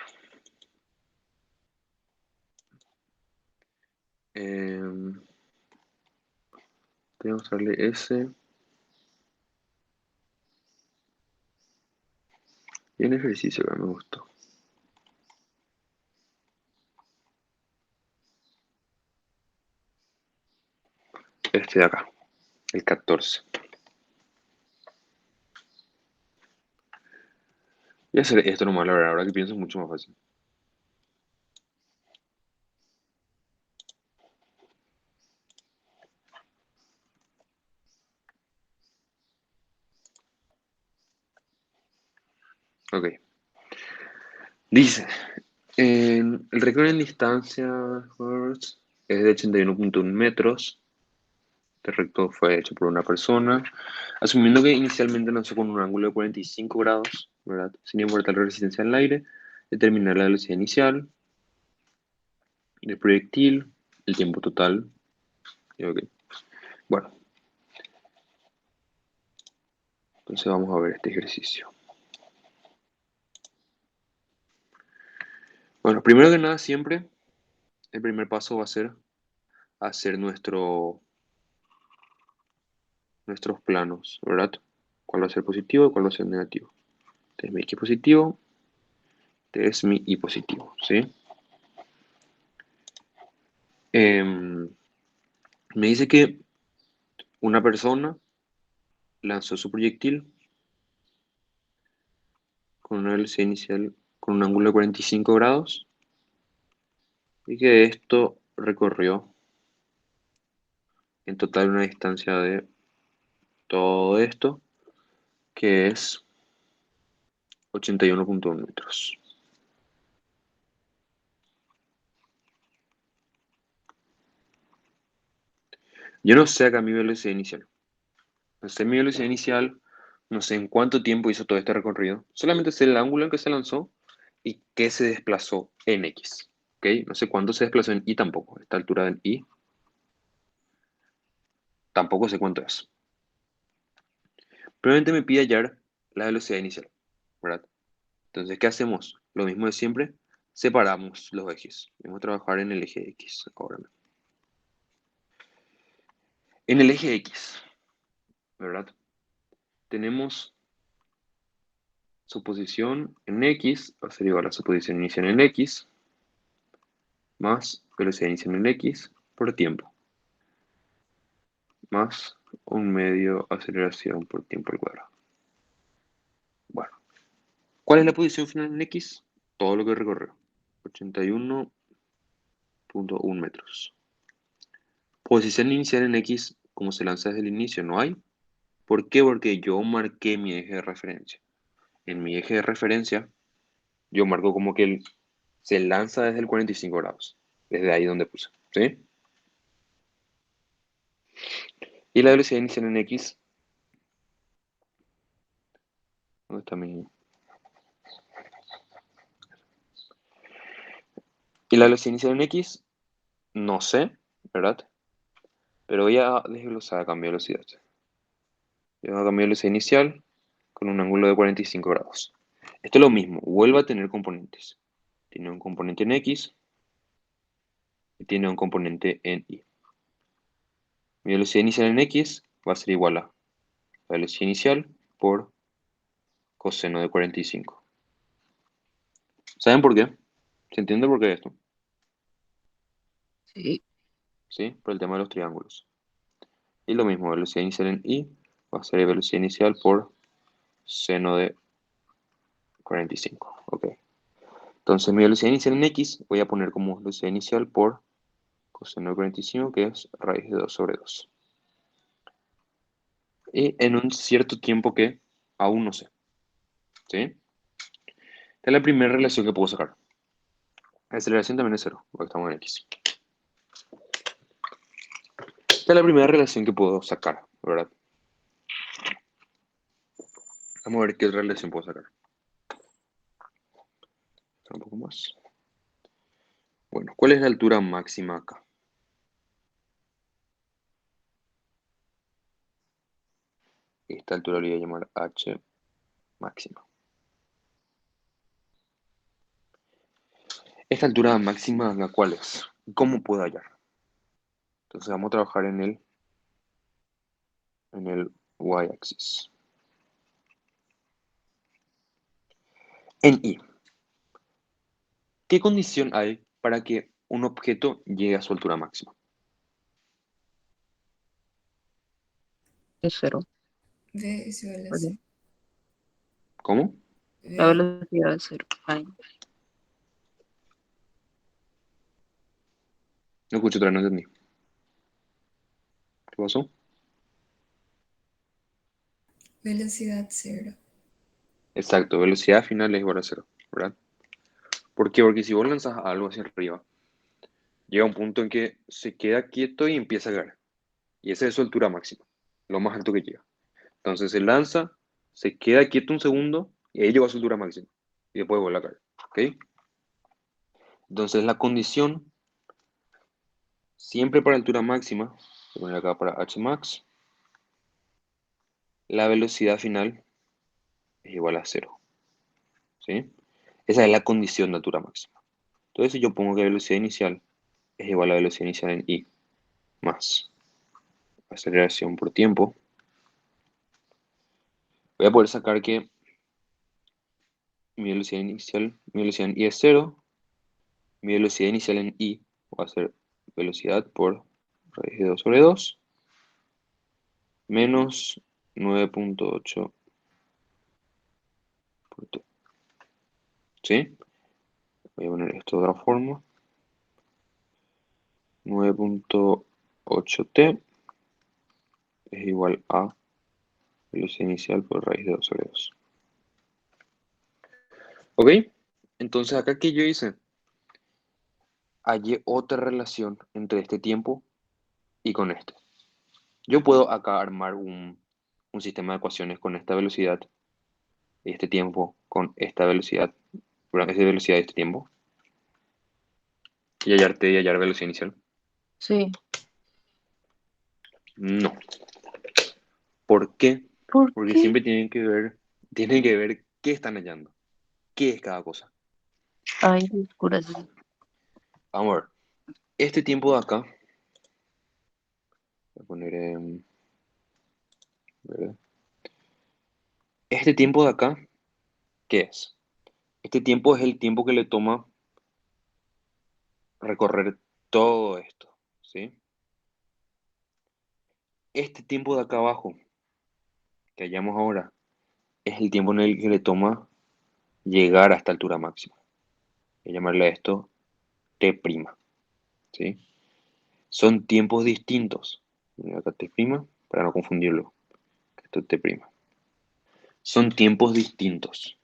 Voy a mostrarle ese. Y un ejercicio que me gustó. Este de acá, el 14. Voy a hacer esto nomás, la verdad, ahora que pienso es mucho más fácil. Ok. Dice, el récord en distancia es de 81.1 metros. Este recto fue hecho por una persona, asumiendo que inicialmente nació con un ángulo de 45 grados, ¿verdad? Sin importar la resistencia al aire, determinar la velocidad inicial del proyectil, el tiempo total. Ok. Bueno, entonces vamos a ver este ejercicio. Bueno, primero que nada, siempre el primer paso va a ser hacer nuestros planos, ¿verdad? ¿Cuál va a ser positivo y cuál va a ser negativo? Este es mi X positivo, este es mi Y positivo, ¿sí? Me dice que una persona lanzó su proyectil con una velocidad inicial con un ángulo de 45 grados y que esto recorrió en total una distancia de todo esto, que es 81,1 metros. Yo no sé acá mi velocidad inicial. No sé mi velocidad inicial, no sé en cuánto tiempo hizo todo este recorrido. Solamente sé el ángulo en que se lanzó y qué se desplazó en X. ¿Ok? No sé cuánto se desplazó en Y tampoco. Esta altura del Y tampoco sé cuánto es. Probablemente me pide hallar la velocidad inicial, ¿verdad? Entonces, ¿qué hacemos? Lo mismo de siempre, separamos los ejes. Vamos a trabajar en el eje X ahora. En el eje X, ¿verdad? Tenemos su posición en X, va a ser igual a su posición inicial en X, más velocidad inicial en X por tiempo, más un medio aceleración por tiempo al cuadrado. Bueno, ¿cuál es la posición final en X? Todo lo que recorrió, 81,1 metros. Posición inicial en X, como se lanza desde el inicio, no hay. ¿Por qué? Porque yo marqué mi eje de referencia. En mi eje de referencia, yo marco como que se lanza desde el 45 grados. Desde ahí donde puse. ¿Sí? Y la velocidad inicial en X. ¿Dónde está mi...? Y la velocidad inicial en X, no sé, ¿verdad? Pero voy a desglosar a cambio de velocidad. Yo voy a cambiar de velocidad inicial con un ángulo de 45 grados. Esto es lo mismo, vuelve a tener componentes. Tiene un componente en X y tiene un componente en Y. Mi velocidad inicial en X va a ser igual a la velocidad inicial por coseno de 45. ¿Saben por qué? ¿Se entiende por qué esto? Sí. ¿Sí? Por el tema de los triángulos. Y lo mismo, velocidad inicial en Y va a ser velocidad inicial por seno de 45. Ok. Entonces mi velocidad inicial en X voy a poner como velocidad inicial por coseno de 45, que es raíz de 2 sobre 2. Y en un cierto tiempo que aún no sé. ¿Sí? Esta es la primera relación que puedo sacar. La aceleración también es cero, porque estamos en X. Esta es la primera relación que puedo sacar, ¿verdad? Vamos a ver qué relación puedo sacar. Un poco más. Bueno, ¿cuál es la altura máxima acá? Esta altura le voy a llamar H máxima. Esta altura máxima, ¿la cuál es? ¿Cómo puedo hallar? Entonces vamos a trabajar en el y-axis. En Y, ¿qué condición hay para que un objeto llegue a su altura máxima? Es cero. V es igual a ¿Por qué? C. ¿Cómo? La V, velocidad es cero. Ay, No escucho otra vez, no entendí. ¿Qué pasó? velocidad cero. Exacto, velocidad final es igual a cero, ¿verdad? ¿Por qué? Porque si vos lanzas algo hacia arriba, llega un punto en que se queda quieto y empieza a caer. Y esa es su altura máxima, lo más alto que llega. Entonces se lanza, se queda quieto un segundo y ahí llegó a su altura máxima. Y después vuelve a caer. ¿Ok? Entonces la condición, siempre para altura máxima, voy a poner acá para Hmax, la velocidad final es igual a cero. ¿Sí? Esa es la condición de altura máxima. Entonces si yo pongo que la velocidad inicial es igual a la velocidad inicial en I más aceleración por tiempo, voy a poder sacar que mi velocidad en I es cero, mi velocidad inicial en I va a ser velocidad por raíz de 2 sobre 2 menos 9,8 por T. ¿sí? Voy a poner esto de otra forma. 9.8t es igual a velocidad inicial por raíz de 2 sobre 2. ¿Ok? Entonces, acá que yo hice, hallé otra relación entre este tiempo y con este. Yo puedo acá armar un sistema de ecuaciones con esta velocidad y este tiempo, con esta velocidad, perdón, esta velocidad y este tiempo, y hallar t y hallar velocidad inicial. Sí. No. ¿Por qué? ¿Por Porque qué? siempre tienen que ver qué están hallando, qué es cada cosa. Ay, qué oscura sí. Vamos a ver. Este tiempo de acá, voy a poner en, ¿verdad? Este tiempo de acá, ¿qué es? Este tiempo es el tiempo que le toma recorrer todo esto, ¿sí? Este tiempo de acá abajo, que hallamos ahora, es el tiempo en el que le toma llegar a esta altura máxima. Voy a llamarle a esto T', ¿sí? Son tiempos distintos. Mira acá T', para no confundirlo. Esto es T'. Son tiempos distintos,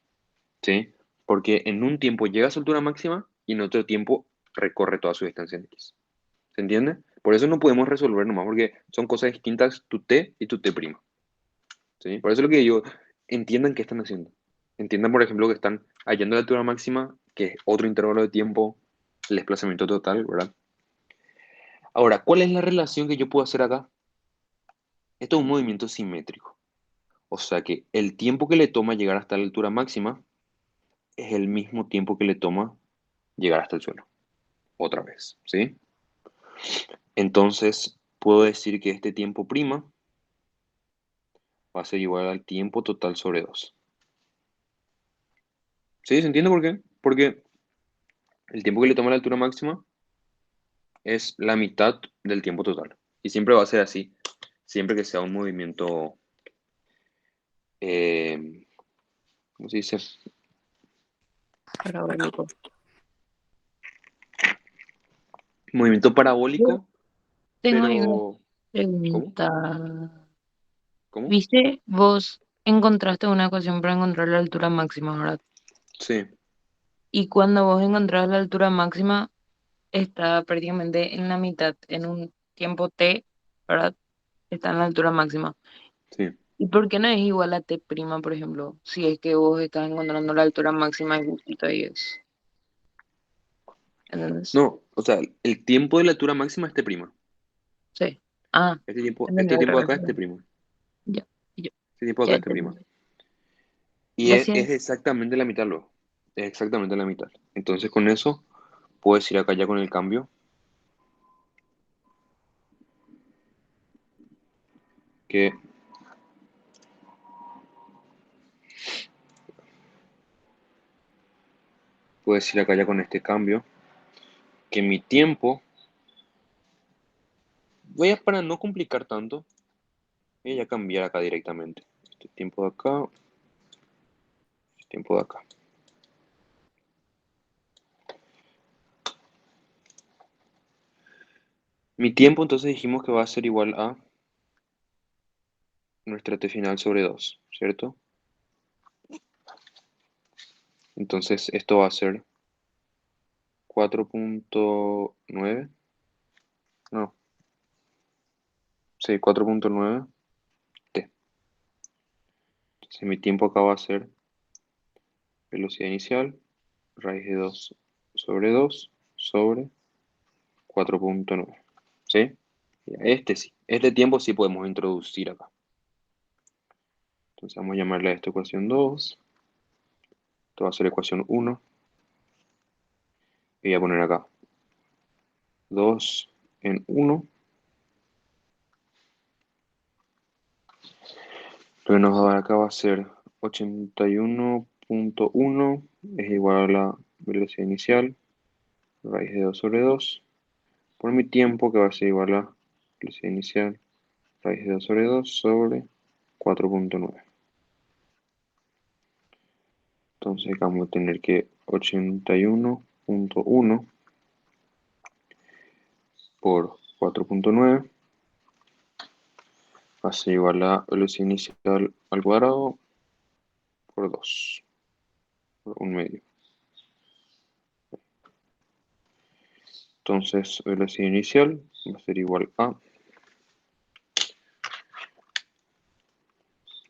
¿sí? Porque en un tiempo llega a su altura máxima y en otro tiempo recorre toda su distancia en X. ¿Se entiende? Por eso no podemos resolver nomás, porque son cosas distintas tu T y tu T'. ¿Sí? Por eso es lo que digo, entiendan qué están haciendo. Entiendan, por ejemplo, que están hallando la altura máxima, que es otro intervalo de tiempo, el desplazamiento total, ¿verdad? Ahora, ¿cuál es la relación que yo puedo hacer acá? Esto es un movimiento simétrico. O sea que el tiempo que le toma llegar hasta la altura máxima es el mismo tiempo que le toma llegar hasta el suelo. Otra vez, ¿sí? Entonces, puedo decir que este tiempo prima va a ser igual al tiempo total sobre 2. ¿Sí? ¿Se entiende por qué? Porque el tiempo que le toma la altura máxima es la mitad del tiempo total. Y siempre va a ser así, siempre que sea un movimiento, eh, ¿cómo se dice? Parabólico. Movimiento Yo parabólico, tengo ahí una pero... ¿Cómo? pregunta. ¿Cómo? ¿Viste? Vos encontraste una ecuación para encontrar la altura máxima, ¿verdad? Sí, Y cuando vos encontrás la altura máxima, está prácticamente en la mitad, en un tiempo t, ¿verdad? Está en la altura máxima. sí. ¿Y por qué no es igual a t', por ejemplo? Si es que vos estás encontrando la altura máxima y justito ahí es. ¿Entendés? No, o sea, el tiempo de la altura máxima es T'. Sí. Ah, Este entendí al tiempo de revés. acá es T'. Ya, ya, Este tiempo de ya acá es T'. entendí. Y es Gracias. exactamente la mitad luego. Es exactamente la mitad. Entonces con eso puedes ir acá ya con el cambio, que puedes ir acá ya con este cambio, que mi tiempo, voy a para no complicar tanto, voy a ya cambiar acá directamente. Este tiempo de acá, este tiempo de acá. Mi tiempo entonces dijimos que va a ser igual a nuestra T final sobre 2, ¿cierto? Entonces esto va a ser 4.9, no, sí, 4.9 T. Entonces mi tiempo acá va a ser velocidad inicial, raíz de 2 sobre 2 sobre 4.9. ¿Sí? Ya, este sí. Este tiempo sí podemos introducir acá. Entonces vamos a llamarle a esta ecuación 2. Esto va a ser ecuación 1. Y voy a poner acá 2 en 1. Lo que nos va a dar acá va a ser 81.1 es igual a la velocidad inicial, raíz de 2 sobre 2, por mi tiempo que va a ser igual a velocidad inicial, raíz de 2 sobre 2 sobre 4.9. Entonces vamos a tener que 81.1 por 4.9 hace igual a velocidad inicial al cuadrado por 2, por un medio. Entonces, velocidad inicial va a ser igual a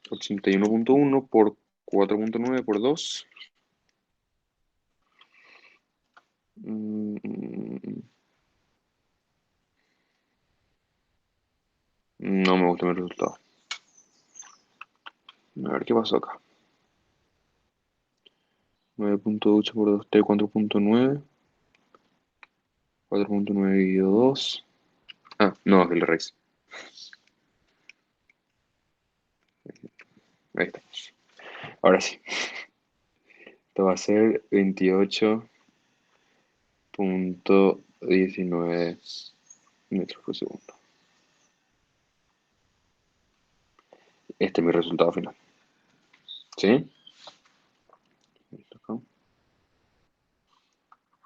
81.1 por 4.9 por 2. No me gusta el resultado. A ver qué pasó acá. 9.8 por 2, 4.9. 4.9 dividido 2. Ah, no, es el raíz. Ahí estamos. Ahora sí. Esto va a ser 28.19 metros por segundo. Este es mi resultado final. ¿Sí?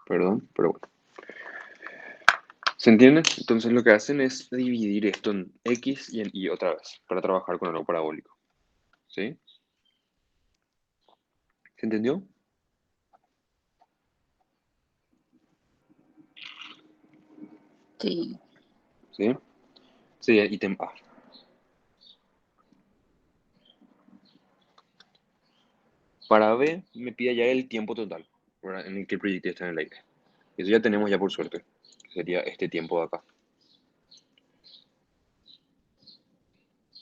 Perdón, pero bueno. ¿Se entiende? Entonces lo que hacen es dividir esto en X y en Y otra vez, para trabajar con algo parabólico. ¿Sí? ¿Se entendió? Sí. ¿Sí? Sí, ítem A. Para B me pide ya el tiempo total, ¿verdad? En el que el proyectil está en el aire. Eso ya tenemos ya por suerte. Sería este tiempo de acá.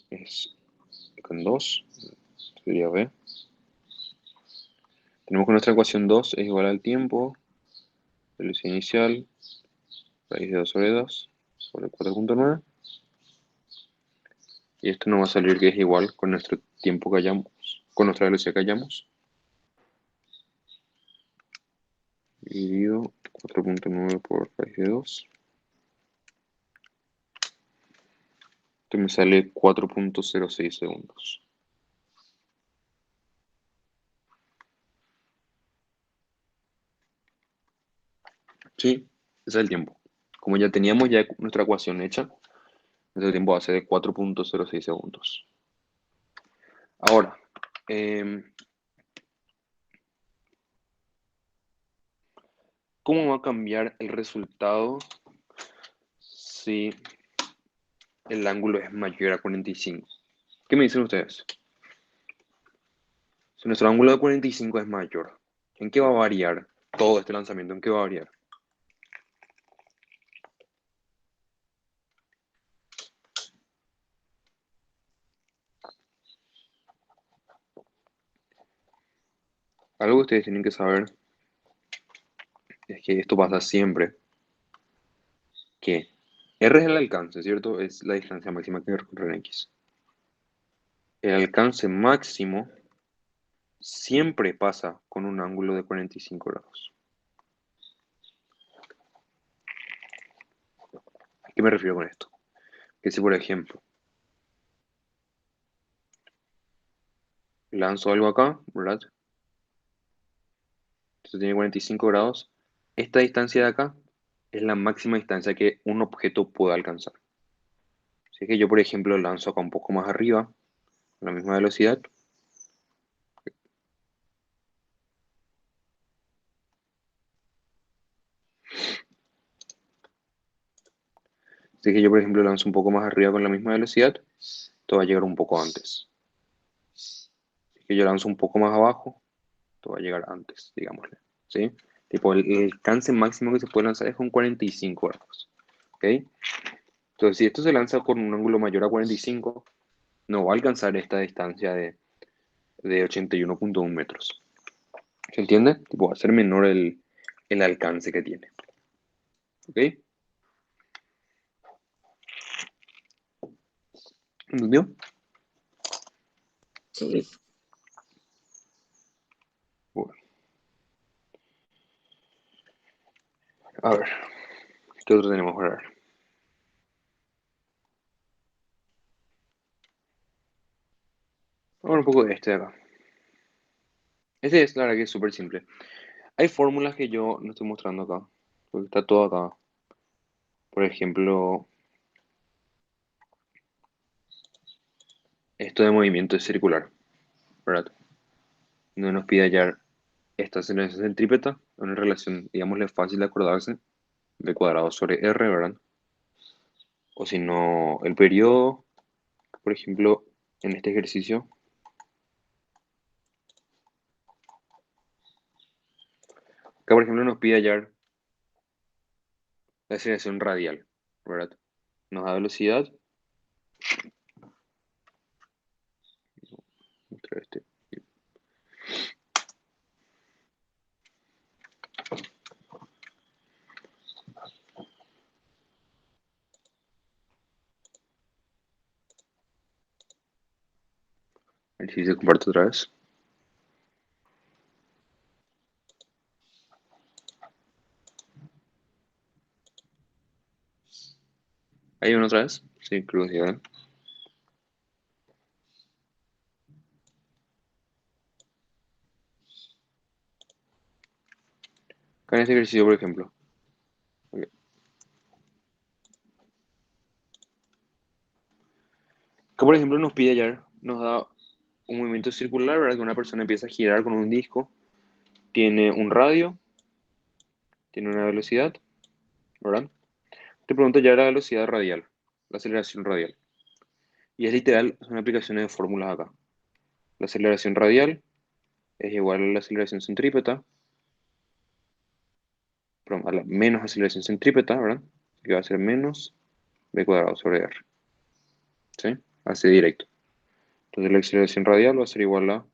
Es con 2. Sería B. Tenemos que nuestra ecuación 2 es igual al tiempo, velocidad inicial, raíz de 2 sobre 2, sobre 4.9. Y esto nos va a salir que es igual con nuestro tiempo que hayamos, con nuestra velocidad que hayamos, dividido 4.9 por raíz de 2. Esto me sale 4.06 segundos. Sí, ese es el tiempo. Como ya teníamos ya nuestra ecuación hecha, nuestro tiempo va a ser de 4.06 segundos. Ahora, ¿cómo va a cambiar el resultado si el ángulo es mayor a 45? ¿Qué me dicen ustedes? Si nuestro ángulo de 45 es mayor, ¿en qué va a variar todo este lanzamiento? ¿En qué va a variar? Algo que ustedes tienen que saber es que esto pasa siempre, que R es el alcance, ¿cierto? Es la distancia máxima que recorre en X. El alcance máximo siempre pasa con un ángulo de 45 grados. ¿A qué me refiero con esto? Que si, por ejemplo, lanzo algo acá, ¿verdad? Esto tiene 45 grados. Esta distancia de acá es la máxima distancia que un objeto puede alcanzar. Si es que yo, por ejemplo, lanzo acá un poco más arriba, a la misma velocidad, si es que yo, por ejemplo, lanzo un poco más arriba con la misma velocidad, esto va a llegar un poco antes. Si es que yo lanzo un poco más abajo, esto va a llegar antes, digámosle. ¿Sí? Tipo, el alcance máximo que se puede lanzar es con 45 grados. ¿Ok? Entonces, si esto se lanza con un ángulo mayor a 45, no va a alcanzar esta distancia de 81.1 metros. ¿Se entiende? Tipo, va a ser menor el alcance que tiene. ¿Ok? ¿Entendió? Sí. Bueno, a ver, ¿qué otro tenemos para ver? Ahora un poco de este de acá. Este es, la verdad, que es súper simple. Hay fórmulas que yo no estoy mostrando acá, porque está todo acá. Por ejemplo, esto de movimiento es circular, ¿verdad? No nos pide hallar esta aceleración centrípeta, una relación, digámosle, fácil de acordarse, v cuadrado sobre r, ¿verdad? O si no, el periodo, por ejemplo, en este ejercicio, acá por ejemplo nos pide hallar la aceleración radial, ¿verdad? Nos da velocidad, otra vez este, el ejercicio comparto otra vez. Ahí una otra vez, sí, creo que ya. Acá en este ejercicio, por ejemplo, ok. Acá por ejemplo nos pide hallar, nos da un movimiento circular, ¿verdad? Que una persona empieza a girar con un disco, tiene un radio, tiene una velocidad, ¿verdad? Te pregunto ya la velocidad radial, la aceleración radial. Y es literal, son aplicaciones de fórmulas acá. La aceleración radial es igual a la aceleración centrípeta, perdón, a la menos aceleración centrípeta, ¿verdad? Que va a ser menos v cuadrado sobre r, ¿sí? Así directo. Entonces la aceleración radial va a ser igual a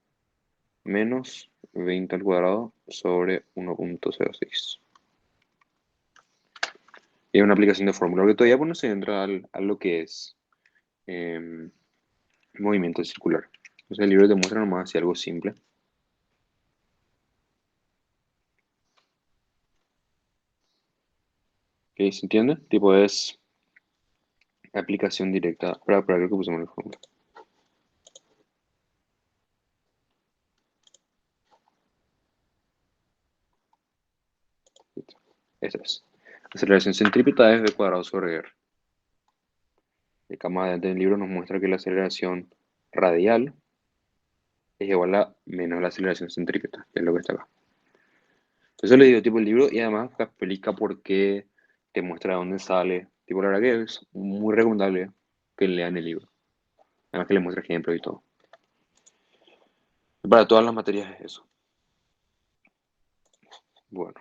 menos 20 al cuadrado sobre 1,06. Y es una aplicación de fórmula, porque todavía pues, no se entra a lo que es eh, movimiento circular. Entonces el libro te muestra nomás así algo simple. ¿Ok? ¿Se entiende? Tipo es aplicación directa para lo que pusimos en la fórmula. Esa es. Aceleración centrípeta es v cuadrado sobre r. El más adelante del libro nos muestra que la aceleración radial es igual a menos la aceleración centrípeta, que es lo que está acá. Eso le digo, tipo, el libro y además te explica por qué, te muestra de dónde sale. Tipo, la verdad que es muy recomendable que lean el libro. Además que le muestra ejemplos y todo. Para todas las materias es eso. Bueno.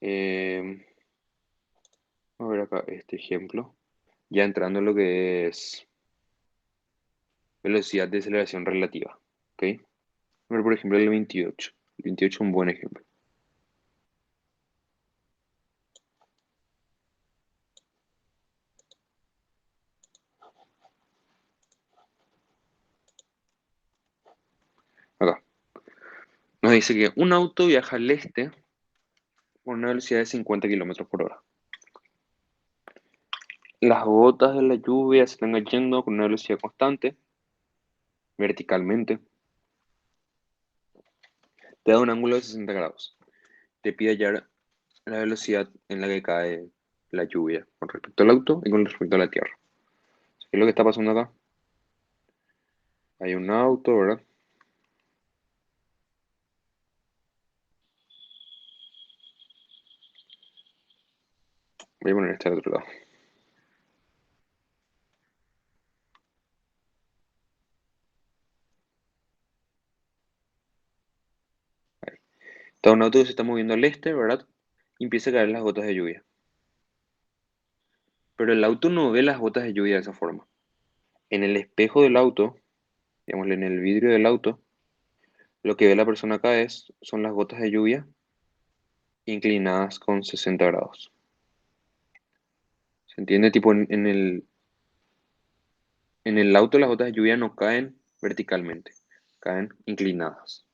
eh, Vamos a ver acá este ejemplo. Ya entrando en lo que es velocidad de aceleración relativa. ¿Ok? A ver, por ejemplo, el 28. El 28 es un buen ejemplo. Acá. Nos dice que un auto viaja al este con una velocidad de 50 kilómetros por hora. Las gotas de la lluvia se están cayendo con una velocidad constante, verticalmente. Te da un ángulo de 60 grados. Te pide hallar la velocidad en la que cae la lluvia con respecto al auto y con respecto a la tierra. ¿Qué es lo que está pasando acá? Hay un auto, ¿verdad? Voy a poner este al otro lado. Ahí. Está un auto que se está moviendo al este, ¿verdad? Y empieza a caer las gotas de lluvia. Pero el auto no ve las gotas de lluvia de esa forma. En el espejo del auto, digamos, en el vidrio del auto, lo que ve la persona acá son las gotas de lluvia inclinadas con 60 grados. ¿Se entiende? Tipo, en el auto las gotas de lluvia no caen verticalmente, caen inclinadas.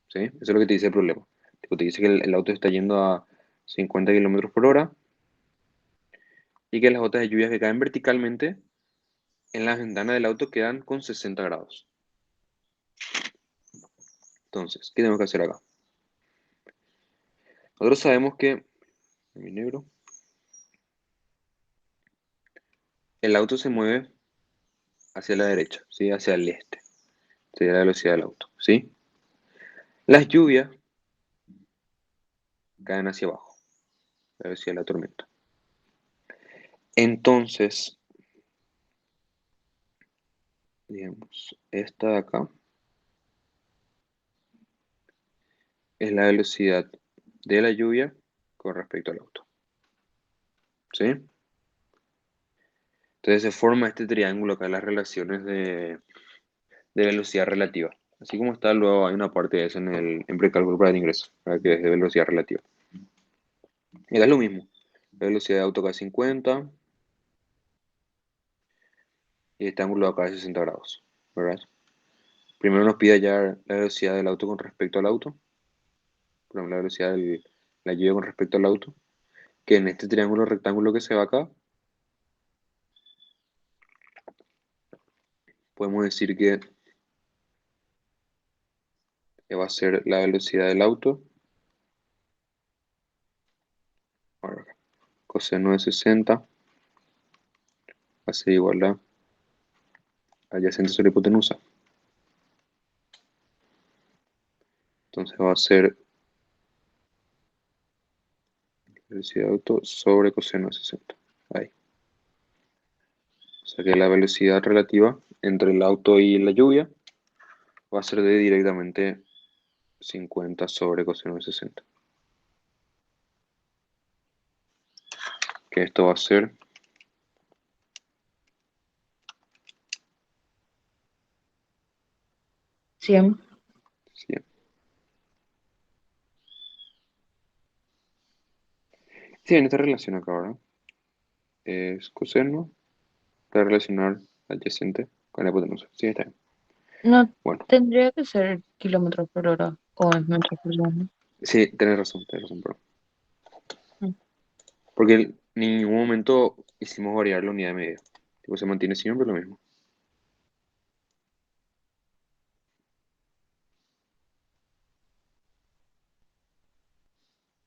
¿Sí? Eso es lo que te dice el problema. Tipo, te dice que el auto está yendo a 50 kilómetros por hora y que las gotas de lluvia que caen verticalmente en las ventanas del auto quedan con 60 grados. Entonces, ¿qué tenemos que hacer acá? Nosotros sabemos que, mi negro, el auto se mueve hacia la derecha, ¿sí? Hacia el este. Sería la velocidad del auto, ¿sí? Las lluvias caen hacia abajo, la velocidad de la tormenta. Entonces, digamos, esta de acá es la velocidad de la lluvia con respecto al auto, ¿sí? Entonces se forma este triángulo acá, las relaciones de velocidad relativa. Así como está, luego hay una parte de eso en precálculo para el ingreso, ¿verdad? Que es de velocidad relativa. Y acá es lo mismo. La velocidad de auto acá es 50 y este ángulo acá es 60 grados, ¿verdad? Primero nos pide hallar la velocidad del auto con respecto al auto, por ejemplo, la velocidad de la lluvia con respecto al auto, que en este triángulo rectángulo que se va acá, podemos decir que va a ser la velocidad del auto, ahora, coseno de 60 va a ser igual a adyacente sobre hipotenusa. Entonces va a ser velocidad de auto sobre coseno de 60. Ahí. O sea que la velocidad relativa entre el auto y la lluvia va a ser de directamente 50 sobre coseno de 60. Que esto va a ser, Sí. sí, sí, en esta relación acá, ¿verdad? Es coseno para relacionar adyacente con la hipotenusa. Sí, está bien. No Bueno, tendría que ser kilómetros por hora o en metros por segundo. sí, tenés razón, perdón. Porque en ningún momento hicimos variar la unidad de medida. Tipo, se mantiene siempre lo mismo.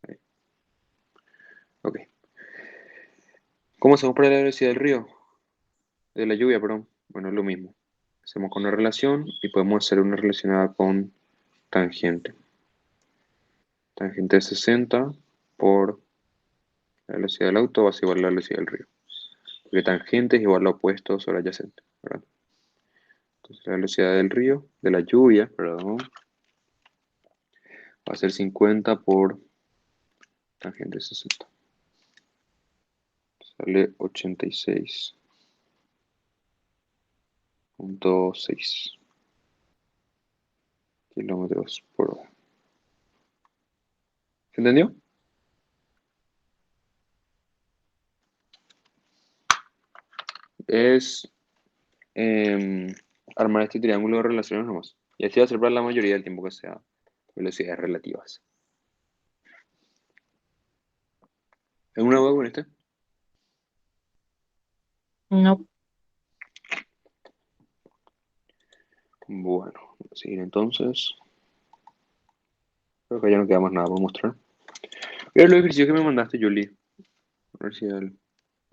Ahí. Ok. ¿Cómo hacemos para la velocidad del río? De la lluvia, perdón. Bueno, es lo mismo. Hacemos con una relación y podemos hacer una relacionada con tangente. Tangente de 60 por la velocidad del auto va a ser igual a la velocidad del río. Porque tangente es igual a opuesto sobre adyacente, ¿verdad? Entonces la velocidad del río, de la lluvia, perdón, va a ser 50 por tangente de 60. Sale 86,6 kilómetros por hora. ¿Se entendió? Es em, armar este triángulo de relaciones nomás. Y así va a ser para la mayoría del tiempo que sea velocidades relativas. ¿Alguna duda con este? No, Bueno, vamos a seguir entonces. Creo que ya no queda más nada por mostrar. Mira los ejercicios que me mandaste, Julie. A ver si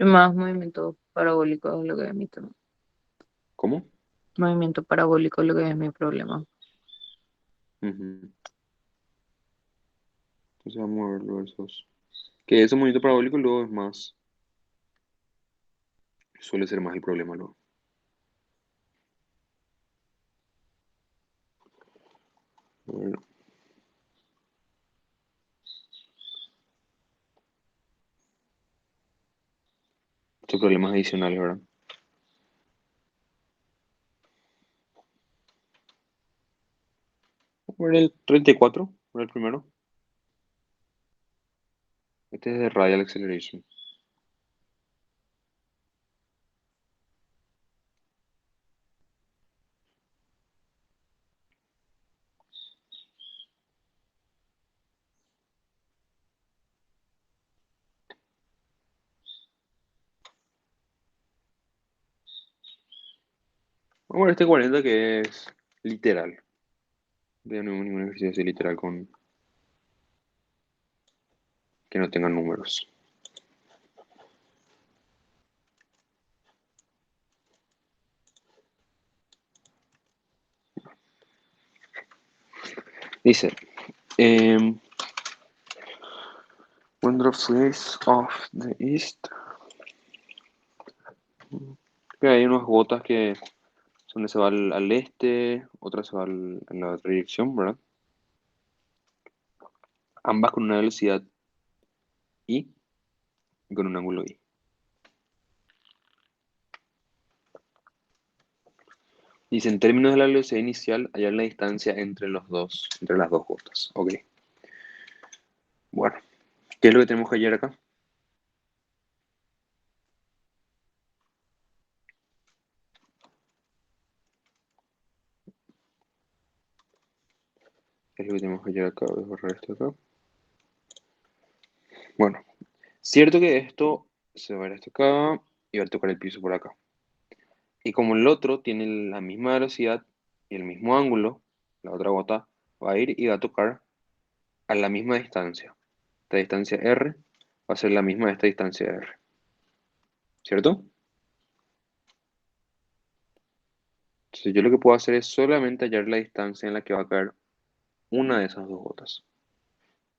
más movimiento parabólico es lo que es mi tema. ¿Cómo? Movimiento parabólico es lo que es mi problema. Ujú. Entonces vamos a ver los versos. Que ese movimiento parabólico luego es más. Suele ser más el problema luego. A ver, estos problemas adicionales, ¿verdad? Vamos a ver el 34, el primero. Este es de Radial Acceleration. Vamos a ver este 40 que es literal. Ya no hay ningún ejercicio así literal con que no tengan números. Dice, when the flares of the east, que hay unas gotas que donde se va al este, otra se va en la otra dirección, ¿verdad? Ambas con una velocidad i y con un ángulo i. Dice, en términos de la velocidad inicial, hallar la distancia entre las dos gotas. Ok. Bueno, ¿qué es lo que tenemos que hallar acá? ¿Qué es lo que tenemos que hallar acá? Voy a borrar esto acá. Bueno, cierto que esto se va a ir hasta acá y va a tocar el piso por acá. Y como el otro tiene la misma velocidad y el mismo ángulo, la otra gota va a ir y va a tocar a la misma distancia. Esta distancia R va a ser la misma de esta distancia R. ¿Cierto? Entonces yo lo que puedo hacer es solamente hallar la distancia en la que va a caer una de esas dos gotas.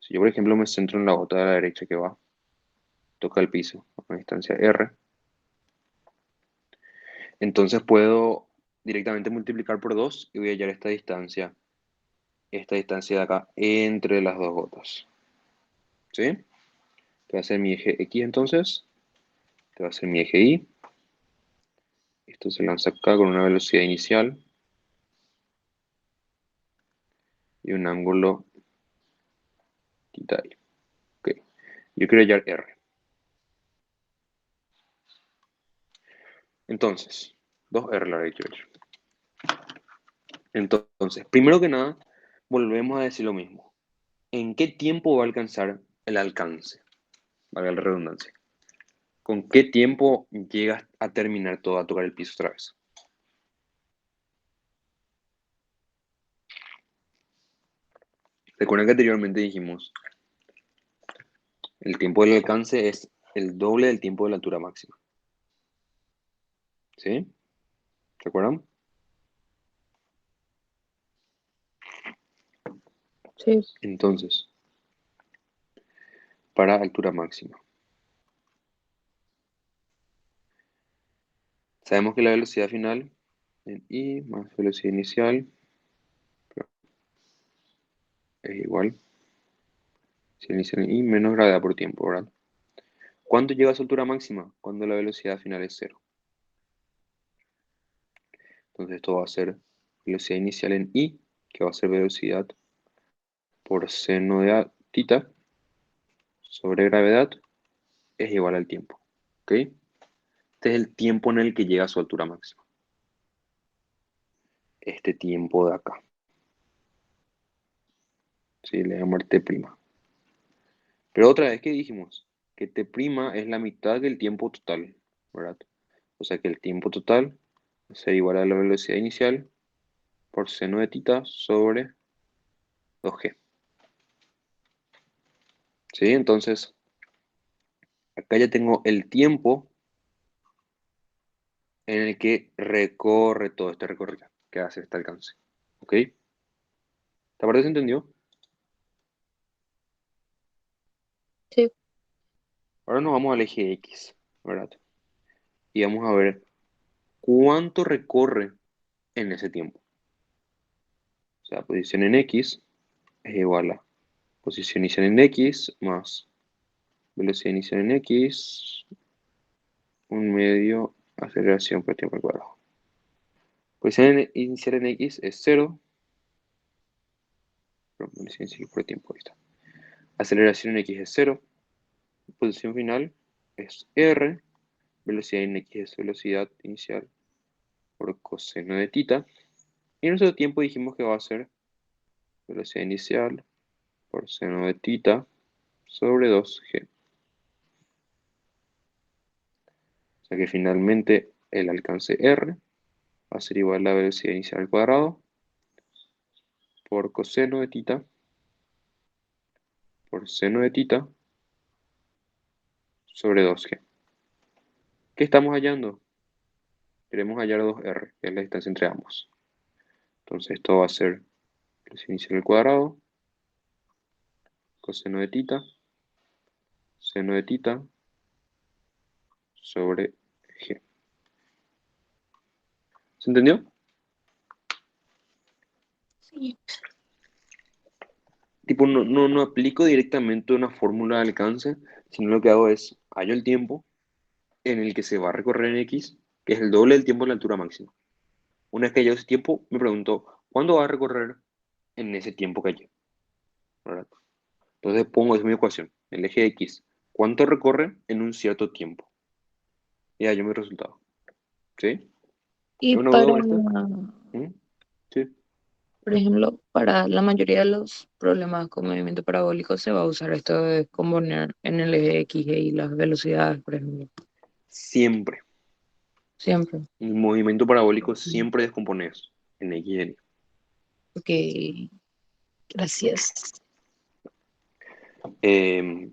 Si yo, por ejemplo, me centro en la gota de la derecha que va, toca el piso a una distancia R, entonces puedo directamente multiplicar por 2 y voy a hallar esta distancia de acá entre las dos gotas. ¿Sí? Que va a ser mi eje X entonces, que va a ser mi eje Y. Esto se lanza acá con una velocidad inicial y un ángulo θ y. Ok. Yo quiero hallar R. Entonces, 2R la he hecho. Entonces, primero que nada, volvemos a decir lo mismo. ¿En qué tiempo va a alcanzar el alcance? Valga la redundancia. ¿Con qué tiempo llegas a terminar todo, a tocar el piso otra vez? Recuerden que anteriormente dijimos, el tiempo del alcance es el doble del tiempo de la altura máxima. ¿Sí? ¿Recuerdan? Sí. Entonces, para altura máxima. Sabemos que la velocidad final en I más velocidad inicial es igual. Si inicial en I menos gravedad por tiempo, ¿verdad? ¿Cuánto llega a su altura máxima? Cuando la velocidad final es cero. Entonces esto va a ser velocidad inicial en I, que va a ser velocidad por seno de θ sobre gravedad, es igual al tiempo. ¿Ok? Este es el tiempo en el que llega a su altura máxima. Este tiempo de acá. ¿Sí? Le llamo el T'. Pero otra vez, ¿qué dijimos? Que T' es la mitad del tiempo total, ¿verdad? O sea que el tiempo total va a ser igual a la velocidad inicial por seno de θ sobre 2g. ¿Sí? Entonces, acá ya tengo el tiempo en el que recorre todo este recorrido, que hace este alcance. ¿Ok? ¿Esta parte se entendió? Sí. Ahora nos vamos al eje X, ¿verdad? Y vamos a ver cuánto recorre en ese tiempo. O sea, posición en X es igual a posición inicial en X más velocidad inicial en X, un medio aceleración por tiempo al cuadrado. Posición inicial en X es 0, pero velocidad inicial por tiempo, ahí está. Aceleración en X es 0, posición final es R, velocidad en X es velocidad inicial por coseno de θ, y nuestro tiempo dijimos que va a ser velocidad inicial por seno de θ sobre 2g. O sea que finalmente el alcance R va a ser igual a la velocidad inicial al cuadrado por coseno de θ por seno de θ sobre 2G. ¿Qué estamos hallando? Queremos hallar 2R, que es la distancia entre ambos. Entonces esto va a ser el inicio del cuadrado, coseno de tita, seno de tita, sobre G. ¿Se entendió? Sí. Tipo, no aplico directamente una fórmula de alcance, sino lo que hago es hallo el tiempo en el que se va a recorrer en X, que es el doble del tiempo en la altura máxima. Una vez que hallo ese tiempo, me pregunto, ¿cuándo va a recorrer en ese tiempo que hallé? ¿Verdad? Entonces pongo esa mi ecuación, el eje X, ¿cuánto recorre en un cierto tiempo? Y hallo mi resultado. ¿Sí? Y ¿Alguna duda para, con esto? ¿Mm? Sí. por ejemplo, para la mayoría de los problemas con movimiento parabólico se va a usar esto de componer en el eje X y las velocidades, por ejemplo. Siempre. Siempre. El movimiento parabólico siempre descompones en X y en Y. Ok, gracias. Eh,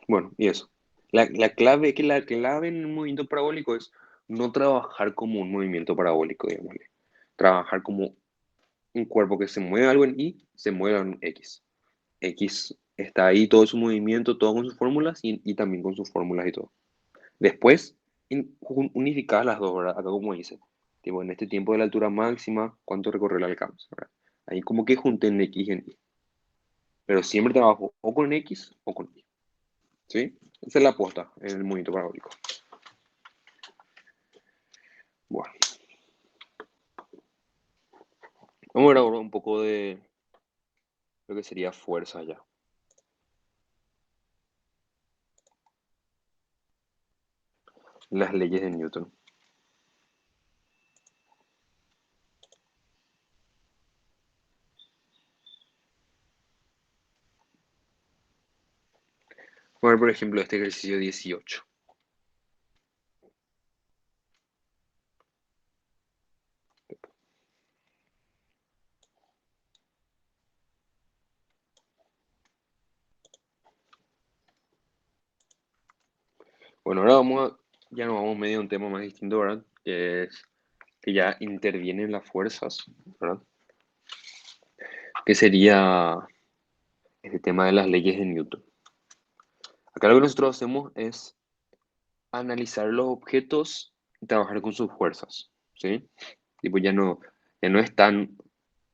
bueno, y eso. La clave en un movimiento parabólico es no trabajar como un movimiento parabólico, digámosle. Trabajar como un cuerpo que se mueve algo en Y, se mueve en X. X está ahí todo su movimiento, todo con sus fórmulas y también con sus fórmulas y todo. Después, unificar las dos, ¿verdad? Acá como dice, tipo, en este tiempo de la altura máxima, ¿cuánto recorre el alcance? ¿Verdad? Ahí como que junté en X y en Y. Pero siempre trabajo o con X o con Y. ¿Sí? Esa es la aposta en el movimiento parabólico. Bueno, vamos a ver ahora un poco de lo que sería fuerza ya. Las leyes de Newton. Vamos a ver, por ejemplo, este ejercicio 18. Bueno, ahora ya nos vamos medio a un tema más distinto, ¿verdad? Que es que ya intervienen las fuerzas, ¿verdad? Que sería este tema de las leyes de Newton. Acá lo que nosotros hacemos es analizar los objetos y trabajar con sus fuerzas, ¿sí? Tipo, ya no es tan...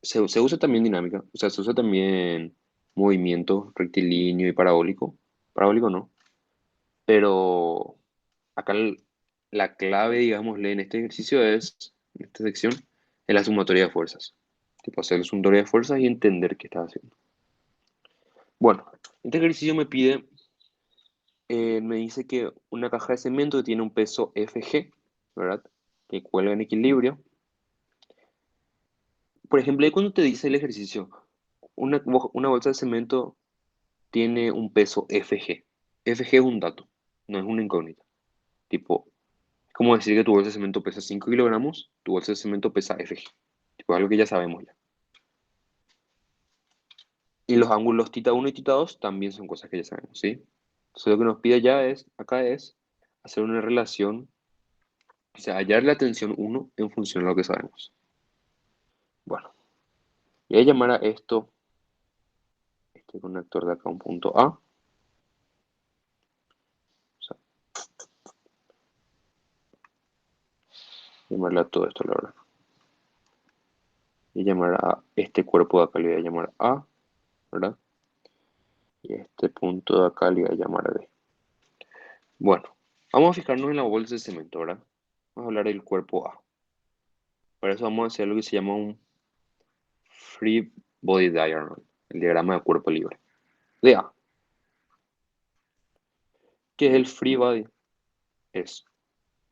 Se usa también dinámica, o sea, se usa también movimiento rectilíneo y parabólico. Parabólico no, pero acá la clave, digámosle, en este ejercicio es, en esta sección, es la sumatoria de fuerzas. Tipo, hacer la sumatoria de fuerzas y entender qué estás haciendo. Bueno, este ejercicio me dice que una caja de cemento que tiene un peso Fg, ¿verdad? Que cuelga en equilibrio. Por ejemplo, ahí cuando te dice el ejercicio, una bolsa de cemento tiene un peso Fg. Fg es un dato, no es una incógnita. Tipo, es como decir que tu bolsa de cemento pesa 5 kilogramos, tu bolsa de cemento pesa Fg. Tipo, algo que ya sabemos ya. Y los ángulos θ1 y θ2 también son cosas que ya sabemos, ¿sí? Entonces lo que nos pide acá es hacer una relación, o sea, hallar la tensión 1 en función de lo que sabemos. Bueno, voy a llamar a esto, este conector de acá, un punto A. O sea, llamarle a todo esto, la verdad. Y llamar a este cuerpo de acá, le voy a llamar A, ¿verdad? Y este punto de acá le voy a llamar B. Bueno, vamos a fijarnos en la bolsa de cemento, ¿verdad? Vamos a hablar del cuerpo A. Para eso vamos a hacer lo que se llama un Free Body Diagram, el diagrama de cuerpo libre. De A. ¿Qué es el Free Body?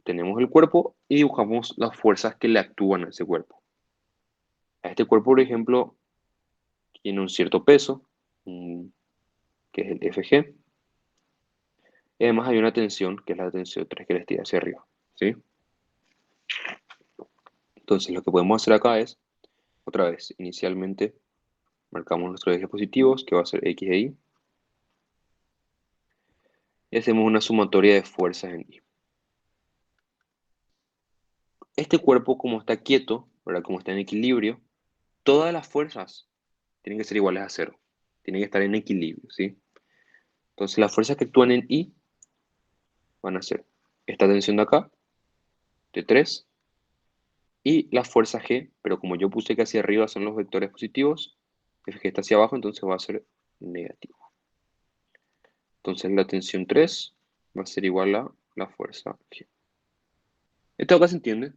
Tenemos el cuerpo y dibujamos las fuerzas que le actúan a ese cuerpo. A este cuerpo, por ejemplo, tiene un cierto peso, que es el Fg. Y además hay una tensión, que es la tensión 3 que le estira hacia arriba. ¿Sí? Entonces lo que podemos hacer acá es, otra vez, inicialmente marcamos nuestros ejes positivos, que va a ser X e Y. y hacemos una sumatoria de fuerzas en I. Este cuerpo, como está quieto, ¿verdad? Como está en equilibrio, todas las fuerzas tienen que ser iguales a cero. Tienen que estar en equilibrio, ¿sí? Entonces las fuerzas que actúan en I van a ser esta tensión de acá, de 3, y la fuerza G, pero como yo puse que hacia arriba son los vectores positivos, F G está hacia abajo, entonces va a ser negativo. Entonces la tensión 3 va a ser igual a la fuerza G. ¿Esto acá se entiende?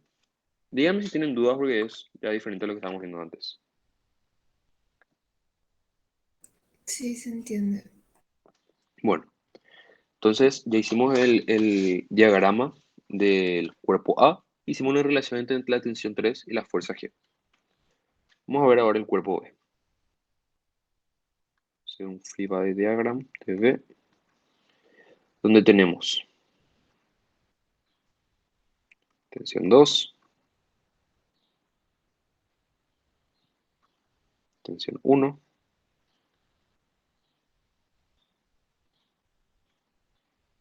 Díganme si tienen dudas porque es ya diferente a lo que estábamos viendo antes. Sí, se entiende. Bueno, entonces ya hicimos el diagrama del cuerpo A, hicimos una relación entre la tensión 3 y la fuerza G. Vamos a ver ahora el cuerpo B. Hacer un free body diagram de B, donde tenemos tensión 2, tensión 1,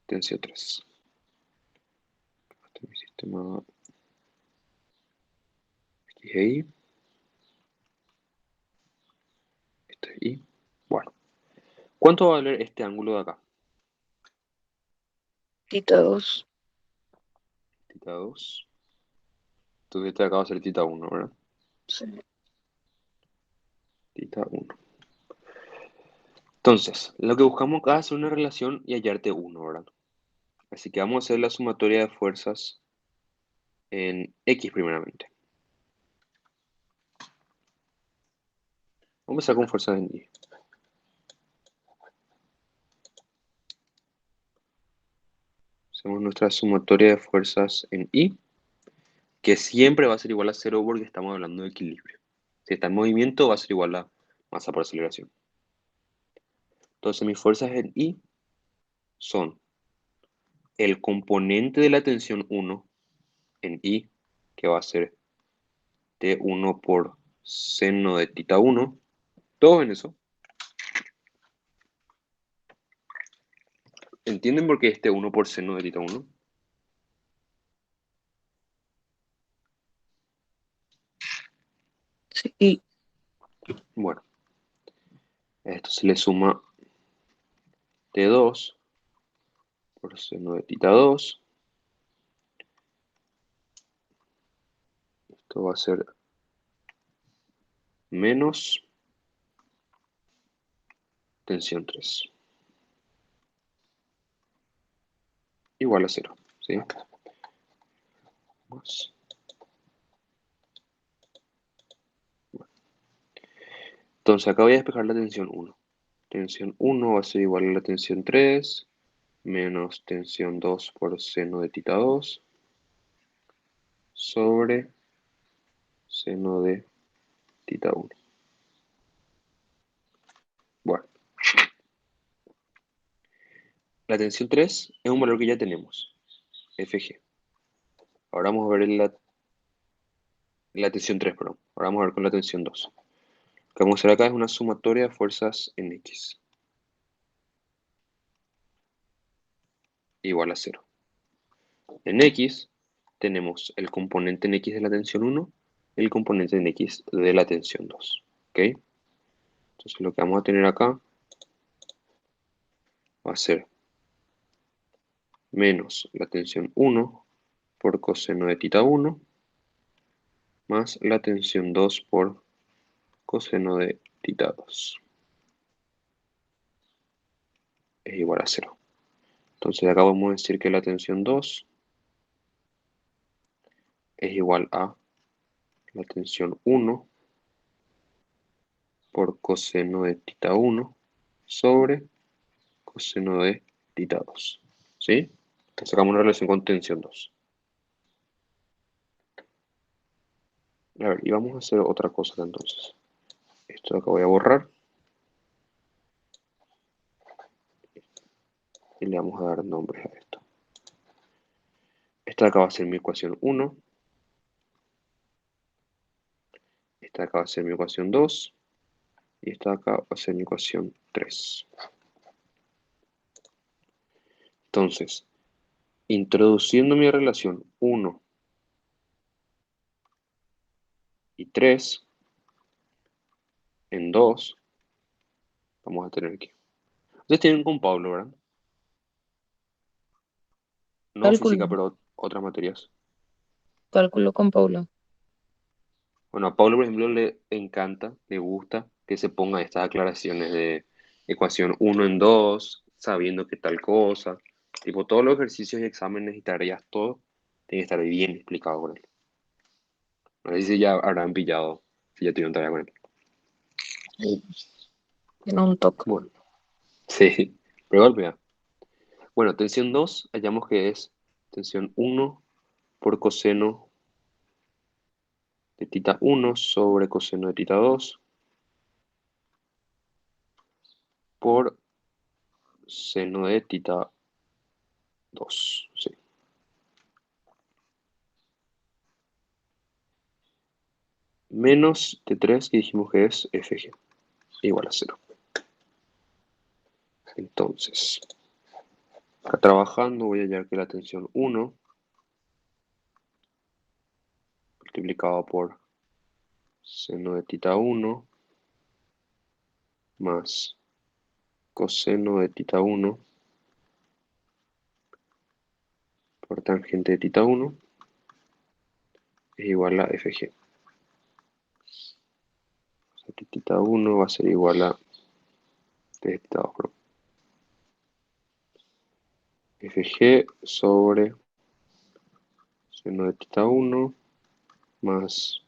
tensión 3. Este es mi sistema XI, este es I. Bueno, ¿cuánto va a valer este ángulo de acá? Tita 2. Tita 2. Entonces este de acá va a ser tita 1, ¿verdad? Sí. Tita 1. Entonces, lo que buscamos acá es hacer una relación y hallar T1, ¿verdad? Así que vamos a hacer la sumatoria de fuerzas en X primeramente. Vamos a empezar con fuerzas en Y. Hacemos nuestra sumatoria de fuerzas en Y, que siempre va a ser igual a 0 porque estamos hablando de equilibrio. Si está en movimiento va a ser igual a masa por aceleración. Entonces mis fuerzas en I son el componente de la tensión 1 en I, que va a ser T1 por seno de tita 1. ¿Todos ven eso? ¿Entienden por qué es T1 por seno de tita 1? Sí. Bueno, a esto se le suma T2 por seno de tita 2. Esto va a ser menos tensión 3. Igual a 0. ¿Sí? Más. Entonces acá voy a despejar la tensión 1. Tensión 1 va a ser igual a la tensión 3 menos tensión 2 por seno de tita 2 sobre seno de tita 1. Bueno, la tensión 3 es un valor que ya tenemos, Fg. Ahora vamos a ver la tensión 3, perdón. Ahora vamos a ver con la tensión 2. Lo que vamos a hacer acá es una sumatoria de fuerzas en X igual a 0. En X tenemos el componente en X de la tensión 1 y el componente en X de la tensión 2. ¿Ok? Entonces lo que vamos a tener acá va a ser menos la tensión 1 por coseno de tita 1 más la tensión 2 por coseno de tita 2 es igual a 0. Entonces acá vamos a decir que la tensión 2 es igual a la tensión 1 por coseno de tita 1 sobre coseno de tita 2. ¿Sí? Entonces sacamos una relación con tensión 2. A ver, y vamos a hacer otra cosa acá entonces. Esto de acá voy a borrar y le vamos a dar nombres a esto. Esta de acá va a ser mi ecuación 1. Esta de acá va a ser mi ecuación 2. Y esta de acá va a ser mi ecuación 3. Entonces, introduciendo mi relación 1 y 3 en 2, vamos a tener que... Ustedes tienen con Pablo, ¿verdad? No Cálculo, física, pero otras materias. cálculo con Paulo. Bueno, a Pablo, por ejemplo, le encanta, le gusta que se pongan estas aclaraciones de ecuación 1 en 2, sabiendo que tal cosa. Tipo, todos los ejercicios y exámenes y tareas, todo, tiene que estar bien explicado con él. No sé si ya habrán pillado, si ya tuvieron tarea con él. Sí, tiene un toque. Bueno, sí, pero igual, mira. Bueno, tensión 2, hallamos que es tensión 1 por coseno de tita 1 sobre coseno de tita 2 por seno de tita 2. Sí. Menos de 3 y dijimos que es FG igual a 0. Entonces, acá trabajando voy a hallar que la tensión 1 multiplicado por seno de tita 1 más coseno de tita 1 por tangente de tita 1 es igual a FG. O sea que tita 1 va a ser igual a tita 2, perdón. FG sobre seno de tita 1 más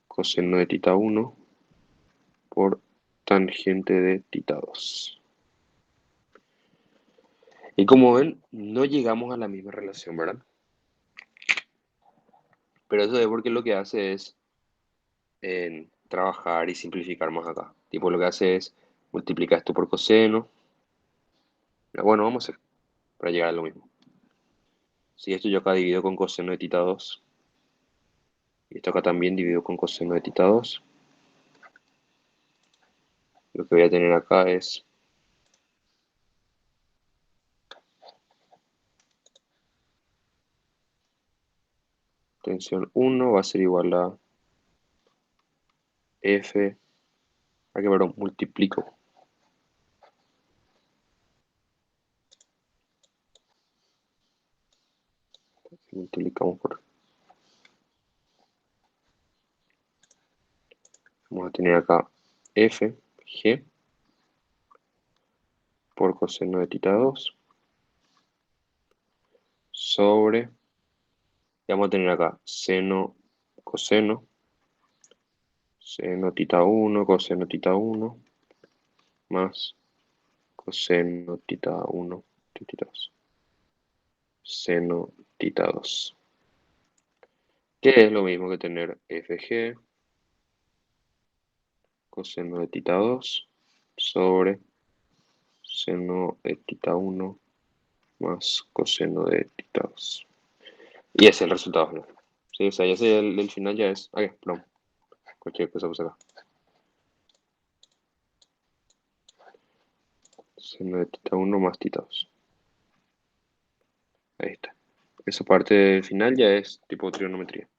coseno de tita 1 por tangente de tita 2. Y como ven, no llegamos a la misma relación, ¿verdad? Pero eso es porque lo que hace es trabajar y simplificar más acá. Tipo, lo que hace es multiplicar esto por coseno. Pero bueno, vamos a hacer para llegar a lo mismo. Si esto yo acá divido con coseno de tita 2, y esto acá también divido con coseno de tita 2, lo que voy a tener acá es tensión 1 va a ser igual a F, aquí perdón, multiplico. Multiplicamos por, vamos a tener acá F, G, por coseno de tita 2, sobre, vamos a tener acá seno, coseno, seno tita 1, coseno tita 1, más coseno tita 1, tita 2, seno tita 2, que es lo mismo que tener FG, coseno de tita 2, sobre seno de tita 1, más coseno de tita 2. Y ese es el resultado final. Sí, o sea, ya sé, el final ya es. Ok, perdón. Cualquier cosa puse acá. Seno de tita 1 más tita 2. Ahí está. Esa parte final ya es tipo trigonometría.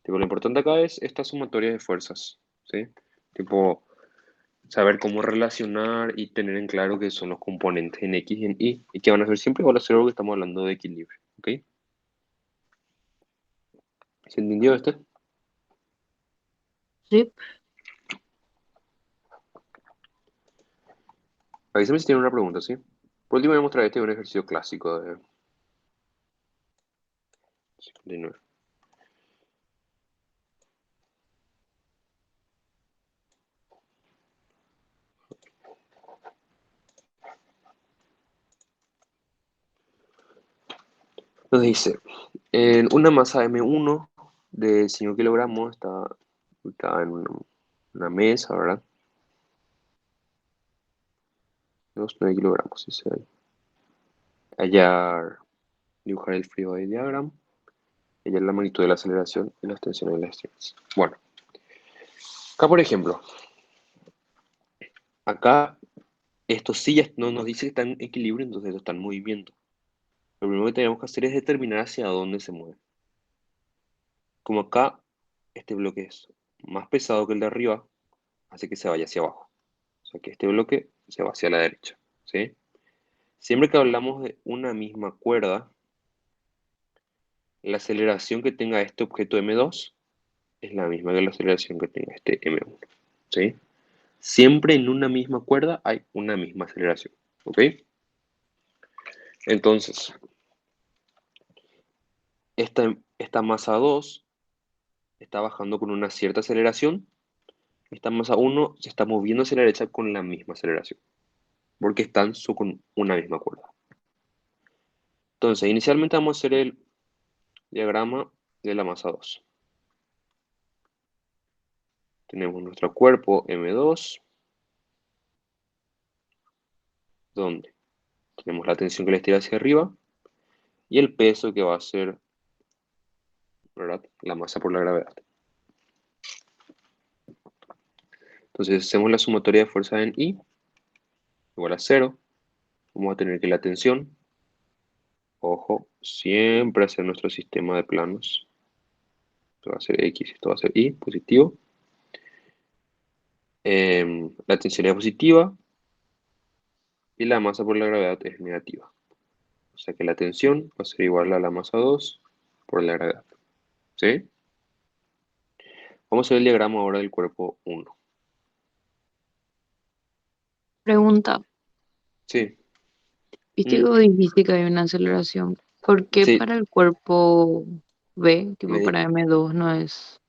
Tipo, lo importante acá es esta sumatoria de fuerzas. ¿Sí? Tipo, saber cómo relacionar y tener en claro que son los componentes en X y en Y. Y que van a ser siempre igual a cero porque estamos hablando de equilibrio. ¿Ok? ¿Se entendió este? Sí, Avísame si tienen una pregunta, ¿sí? Por último voy a mostrar este un ejercicio clásico de 59. Nos dice, en una masa M1 de 5 kilogramos está ubicada en una mesa, ¿verdad? 9 kilogramos, dice ahí. Hallar, dibujar el free body diagram, hallar la magnitud de la aceleración y las tensiones y las estrellas. Bueno, acá por ejemplo, acá esto sí ya no nos dice que está en equilibrio, entonces esto está en movimiento. Lo primero que tenemos que hacer es determinar hacia dónde se mueve. Como acá este bloque es más pesado que el de arriba, hace que se vaya hacia abajo. O sea que este bloque se va hacia la derecha, ¿sí? Siempre que hablamos de una misma cuerda, la aceleración que tenga este objeto M2 es la misma que la aceleración que tenga este M1, ¿sí? Siempre en una misma cuerda hay una misma aceleración, ¿ok? Entonces, esta masa 2 está bajando con una cierta aceleración, esta masa 1 se está moviendo hacia la derecha con la misma aceleración, porque están con una misma cuerda. Entonces, inicialmente vamos a hacer el diagrama de la masa 2. Tenemos nuestro cuerpo M2, donde tenemos la tensión que le estira hacia arriba y el peso que va a ser, ¿verdad?, la masa por la gravedad. Entonces, hacemos la sumatoria de fuerza en I igual a 0. Vamos a tener que la tensión, ojo, siempre hacer nuestro sistema de planos. Esto va a ser X, esto va a ser Y, positivo. La tensión es positiva y la masa por la gravedad es negativa. O sea que la tensión va a ser igual a la masa 2 por la gravedad. ¿Sí? Vamos a ver el diagrama ahora del cuerpo 1. Pregunta, Sí. ¿viste que Mm, vos dijiste que hay una aceleración? ¿Por qué sí, para el cuerpo B, tipo me- para M2, no es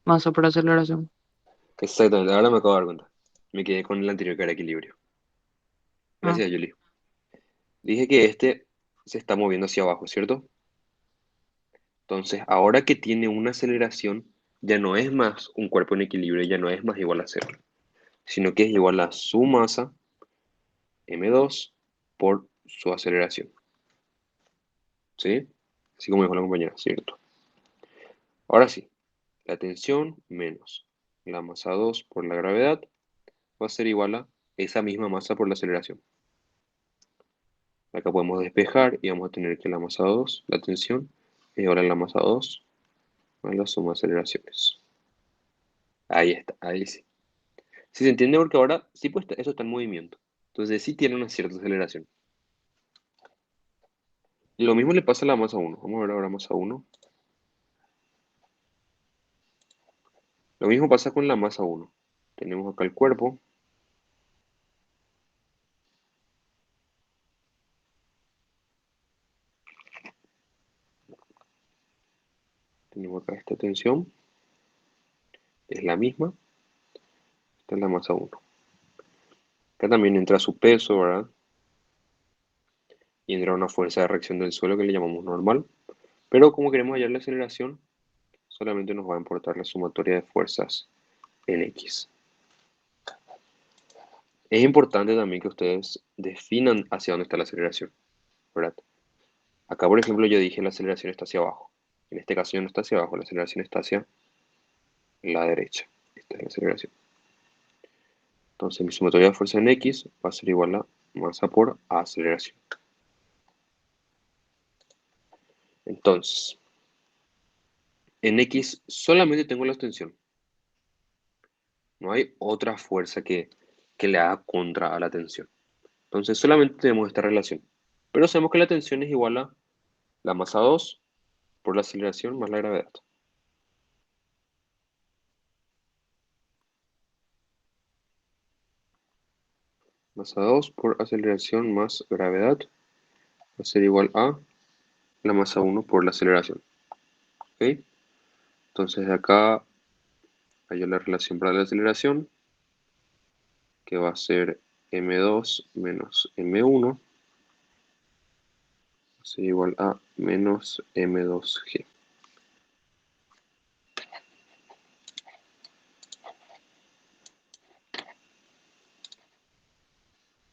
masa por aceleración? exactamente. Ahora me acabo de dar cuenta. Me quedé con el anterior que era equilibrio. Ah, Gracias, Julie. Dije que este se está moviendo hacia abajo, ¿cierto? Entonces, ahora que tiene una aceleración, ya no es más un cuerpo en equilibrio, ya no es más igual a cero, sino que es igual a su masa, m2, por su aceleración. ¿Sí? Así como dijo la compañera, ¿cierto? Ahora sí, la tensión menos la masa 2 por la gravedad va a ser igual a esa misma masa por la aceleración. Acá podemos despejar y vamos a tener que la masa 2, la tensión, es igual a la masa 2 más la suma de aceleraciones. Ahí está, ahí sí. Sí se entiende porque ahora sí, pues eso está en movimiento. Entonces sí tiene una cierta aceleración. Y lo mismo le pasa a la masa 1. Vamos a ver ahora masa 1. Lo mismo pasa con la masa 1. Tenemos acá el cuerpo. Tenemos acá esta tensión. Es la misma. Esta es la masa 1. Acá también entra su peso, ¿verdad? Y entra una fuerza de reacción del suelo que le llamamos normal. Pero como queremos hallar la aceleración, solamente nos va a importar la sumatoria de fuerzas en X. Es importante también que ustedes definan hacia dónde está la aceleración, ¿verdad? Acá, por ejemplo, yo dije la aceleración está hacia abajo. En este caso ya no está hacia abajo, la aceleración está hacia la derecha. Esta es la aceleración. Entonces mi sumatoria de fuerza en X va a ser igual a masa por aceleración. Entonces, en X solamente tengo la tensión. No hay otra fuerza que le haga contra a la tensión. Entonces solamente tenemos esta relación. Pero sabemos que la tensión es igual a la masa 2 por la aceleración más la gravedad. Masa 2 por aceleración más gravedad va a ser igual a la masa 1 por la aceleración. ¿Ok? Entonces de acá hay la relación para la aceleración, que va a ser m2 menos m1, va a ser igual a menos m2g.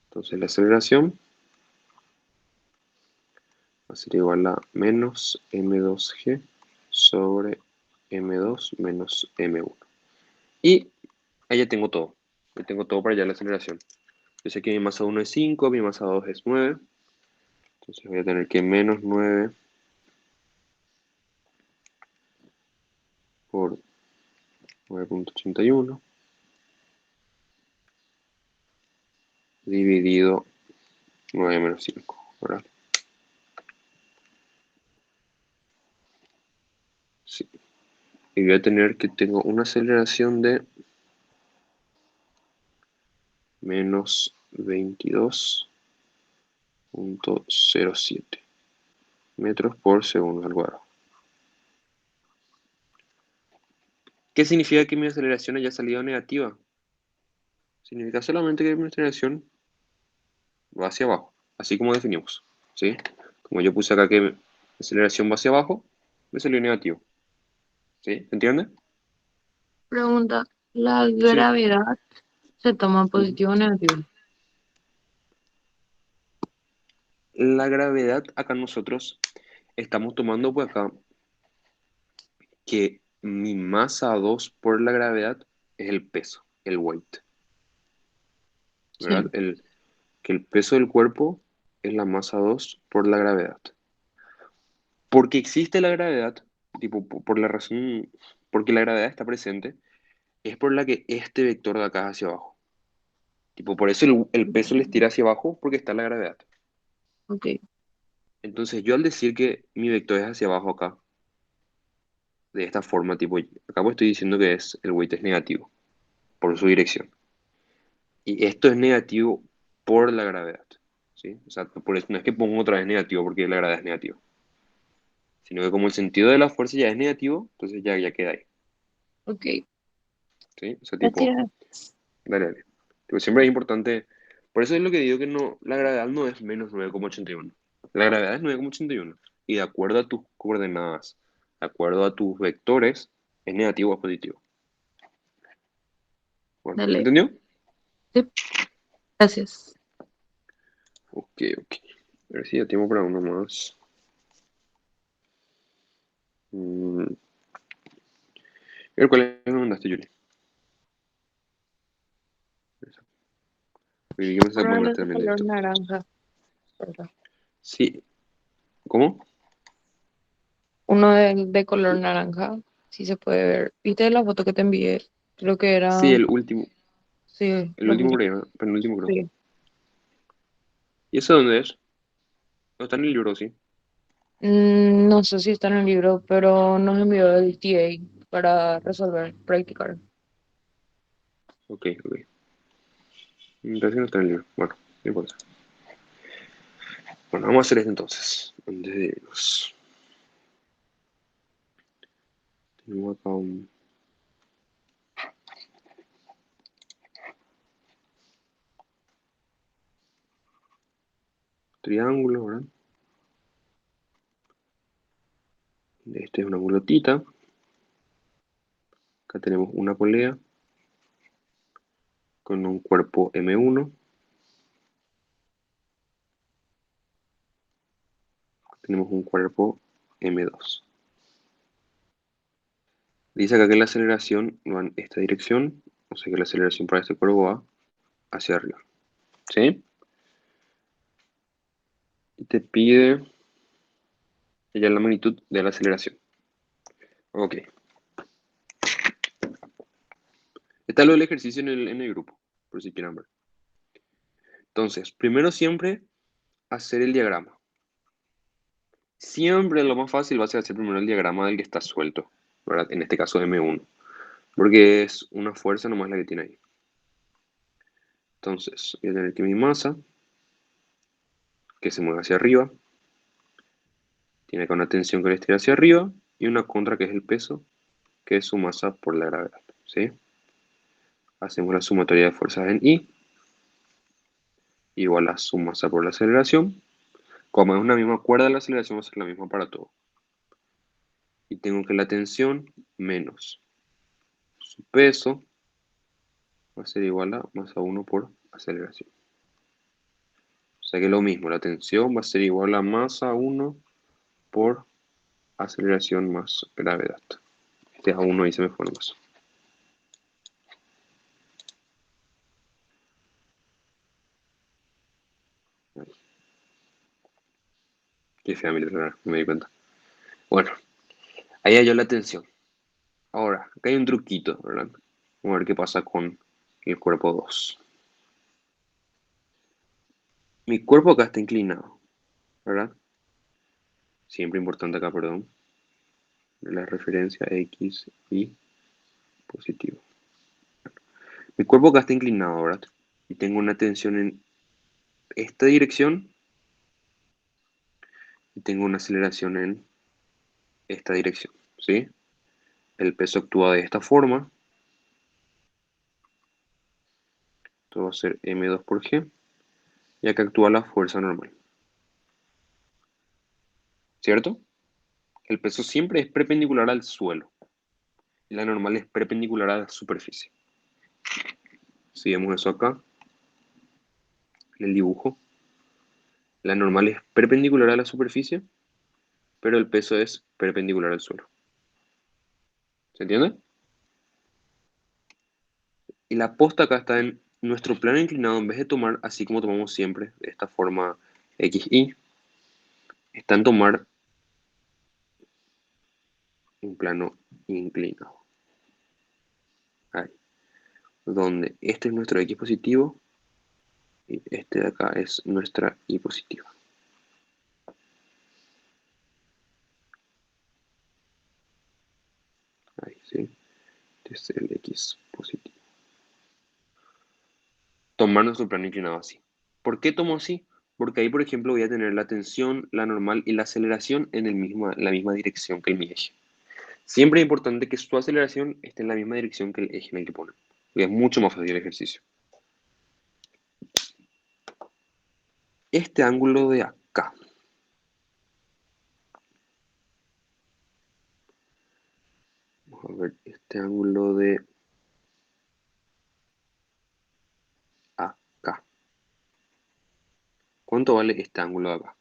Entonces la aceleración va a ser igual a menos m2g sobre m2 menos m1. Y ahí ya tengo todo. Ya tengo todo para hallar la aceleración. Yo sé que mi masa 1 es 5, mi masa 2 es 9. Entonces voy a tener que menos 9 por 9,81 dividido 9 menos 5, ¿verdad? Sí. Y voy a tener que tengo una aceleración de menos 22,07 metros por segundo al cuadrado. ¿Qué significa que mi aceleración haya salido negativa? Significa solamente que mi aceleración va hacia abajo, así como definimos, ¿sí? Como yo puse acá que mi aceleración va hacia abajo, me salió negativo, ¿sí? ¿Se entiende? Pregunta, ¿la Sí. gravedad se toma Ujú. positivo o negativo? La gravedad, acá nosotros estamos tomando pues acá que mi masa 2 por la gravedad es el peso, el weight, ¿verdad? Sí, Que el peso del cuerpo es la masa 2 por la gravedad. Porque existe la gravedad, tipo, por la razón, porque la gravedad está presente, es por la que este vector de acá es hacia abajo. Tipo, por eso el peso les tira hacia abajo, porque está la gravedad. ok, Entonces, yo al decir que mi vector es hacia abajo acá, de esta forma, tipo, acá pues estoy diciendo que es, el weight es negativo, por su dirección. Y esto es negativo por la gravedad, ¿sí? O sea, por eso no es que pongo otra vez negativo porque la gravedad es negativa, sino que como el sentido de la fuerza ya es negativo, entonces ya queda ahí, ok. ¿sí? O sea, tipo, Gracias. dale, dale. Tipo, siempre es importante, por eso es lo que digo que no, la gravedad no es menos 9,81. La gravedad es 9,81. Y de acuerdo a tus coordenadas, de acuerdo a tus vectores, es negativo o positivo. Bueno, ¿se Dale. entendió? Sí, gracias. Ok, ok. A ver si ya tengo para uno más. A ver, ¿cuál me mandaste, Yuri? ¿Qué me Uno de los mandaste de también de color esto? naranja, ¿verdad? Sí, ¿cómo? Uno de color naranja, si se puede ver. ¿Viste la foto que te envié? Creo que Sí, era, sí, el lo último primero. creo, penúltimo creo. Sí. ¿Y eso dónde es? No está en el libro, sí. No sé si está en el libro, pero nos envió el TA para resolver, practicar. Ok, ok. Entonces no está en el libro. Bueno, no importa. Bueno, vamos a hacer esto entonces. Antes de irnos. Tengo acá un triángulo, ¿verdad? Este es una mulotita. Acá tenemos una polea con un cuerpo M1. Tenemos un cuerpo M2. Dice acá que la aceleración va en esta dirección. O sea que la aceleración para este cuerpo va hacia arriba. ¿Sí? Y te pide ya la magnitud de la aceleración. Ok. Está lo del ejercicio en el grupo, por si quieren ver. Entonces, primero siempre hacer el diagrama. Siempre lo más fácil va a ser hacer primero el diagrama del que está suelto, ¿verdad? En este caso M1, porque es una fuerza nomás la que tiene ahí. Entonces, voy a tener que mi masa, que se mueve hacia arriba, tiene acá una tensión que le estira hacia arriba y una contra que es el peso, que es su masa por la gravedad, ¿sí? Hacemos la sumatoria de fuerzas en I, igual a su masa por la aceleración. Como es una misma cuerda, la aceleración va a ser la misma para todo. Y tengo que la tensión menos su peso va a ser igual a masa 1 por aceleración. O sea que lo mismo, la tensión va a ser igual a masa 1 por aceleración más gravedad. Este a 1 ahí se me fue más. Qué fea mi letra, me di cuenta. Bueno, ahí halló la tensión. Ahora, acá hay un truquito, ¿verdad? Vamos a ver qué pasa con el cuerpo 2. Mi cuerpo acá está inclinado, ¿verdad? Siempre importante acá, perdón. La referencia X y positivo. Mi cuerpo acá está inclinado, ¿verdad? Y tengo una tensión en esta dirección y tengo una aceleración en esta dirección, ¿sí? El peso actúa de esta forma. Esto va a ser m2 por g. Y acá actúa la fuerza normal, ¿cierto? El peso siempre es perpendicular al suelo. Y la normal es perpendicular a la superficie. Si vemos eso acá, en el dibujo, la normal es perpendicular a la superficie, pero el peso es perpendicular al suelo. ¿Se entiende? Y la posta acá está en nuestro plano inclinado, en vez de tomar así como tomamos siempre, de esta forma XY, está en tomar un plano inclinado. Ahí. Donde este es nuestro X positivo y este de acá es nuestra Y positiva. Ahí, ¿sí? Este es el X positivo. Tomar nuestro plano inclinado así. ¿Por qué tomo así? Porque ahí, por ejemplo, voy a tener la tensión, la normal y la aceleración en la misma dirección que mi eje. Siempre es importante que su aceleración esté en la misma dirección que el eje en el que pone. Porque es mucho más fácil el ejercicio. Este ángulo de acá. Vamos a ver este ángulo de acá. ¿Cuánto vale este ángulo de acá?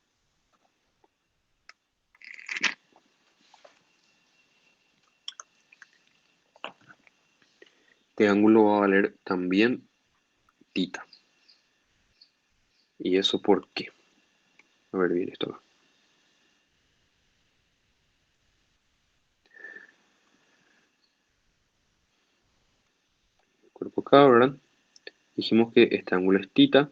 Este ángulo va a valer también tita. ¿Y eso por qué? A ver bien esto acá. El cuerpo acá, ¿verdad? Dijimos que este ángulo es tita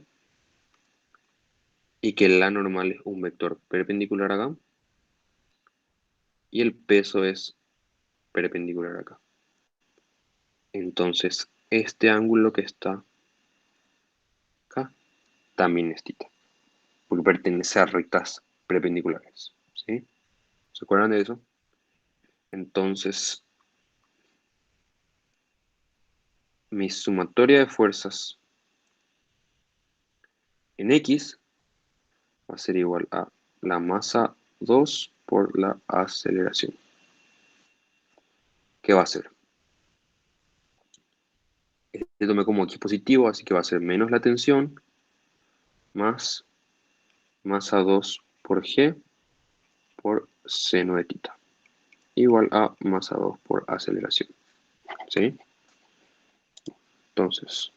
y que la normal es un vector perpendicular acá y el peso es perpendicular acá. Entonces, este ángulo que está acá también es tita, porque pertenece a rectas perpendiculares, ¿sí? ¿Se acuerdan de eso? Entonces, mi sumatoria de fuerzas en X va a ser igual a la masa 2 por la aceleración. ¿Qué va a ser? Este tomé como X positivo, así que va a ser menos la tensión más masa 2 por G por seno de tita, igual a masa 2 por aceleración, ¿sí? Entonces,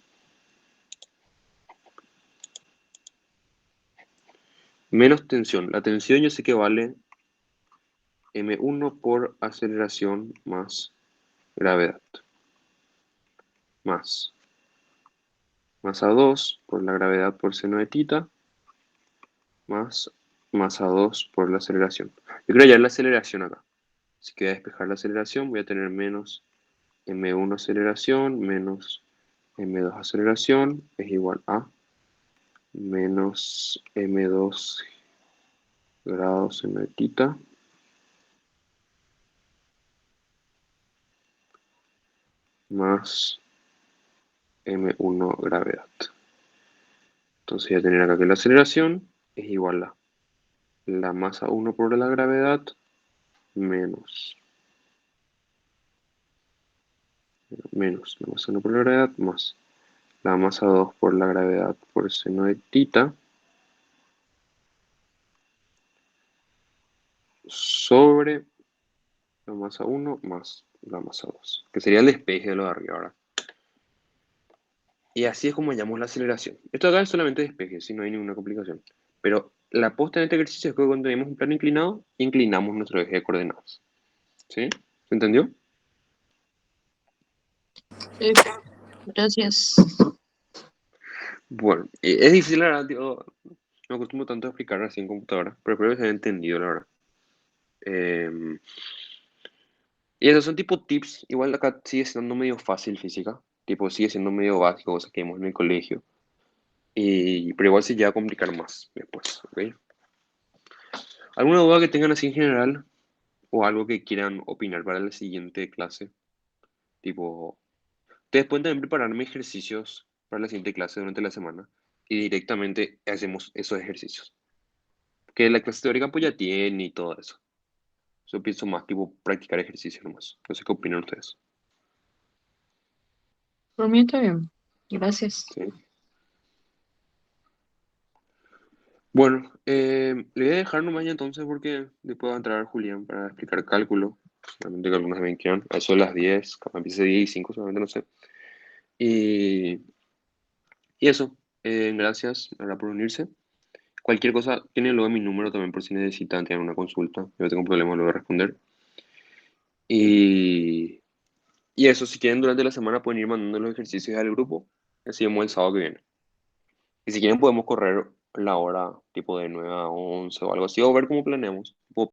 menos tensión. La tensión yo sé que vale m1 por aceleración más gravedad, más masa 2 por la gravedad por seno de tita, más masa 2 por la aceleración. Yo quiero hallar la aceleración acá. Así que voy a despejar la aceleración, voy a tener menos m1 aceleración menos m2 aceleración es igual a menos m2 grados seno de tita más m1 gravedad. Entonces voy a tener acá que la aceleración es igual a la masa 1 por la gravedad menos la masa 1 por la gravedad más la masa 2 por la gravedad por seno de tita sobre la masa 1 más la masa 2, que sería el despeje de lo de arriba, ¿verdad? Y así es como hallamos la aceleración. Esto acá es solamente despeje, si no hay ninguna complicación. Pero la posta en este ejercicio es que cuando tenemos un plano inclinado, inclinamos nuestro eje de coordenadas. ¿Sí? ¿Se entendió? Sí, gracias. Bueno, es difícil, la verdad, tío, no acostumbro tanto a explicar así en computadora, pero espero que se haya entendido, la verdad. Eh, y esos son tipo tips, igual acá sigue siendo medio fácil física, tipo sigue siendo medio básico, cosas que vimos en el colegio, pero igual se llega a complicar más después, ¿ok? ¿Alguna duda que tengan así en general o algo que quieran opinar para la siguiente clase? Tipo, ustedes pueden también prepararme ejercicios para la siguiente clase durante la semana y directamente hacemos esos ejercicios. Que la clase teórica pues ya tiene y todo eso. Yo pienso más tipo practicar ejercicio nomás. No sé qué opinan ustedes. Por mí está bien. Gracias. ¿Sí? Bueno, le voy a dejar nomás ya entonces porque después va a entrar Julián para explicar cálculo. Realmente que algunas me quedan. A eso de las 10 capaz empiece 10 y 5 solamente no sé. Y, y eso, gracias, ¿verdad? Por unirse. Cualquier cosa, tienen luego mi número también por si necesitan, tienen una consulta. Yo no tengo problema, lo voy a responder. Y, y eso, si quieren durante la semana pueden ir mandando los ejercicios al grupo. Así vemos el sábado que viene. Y si quieren podemos correr la hora tipo de 9 a 11 o algo así, o ver cómo planeamos. Tipo,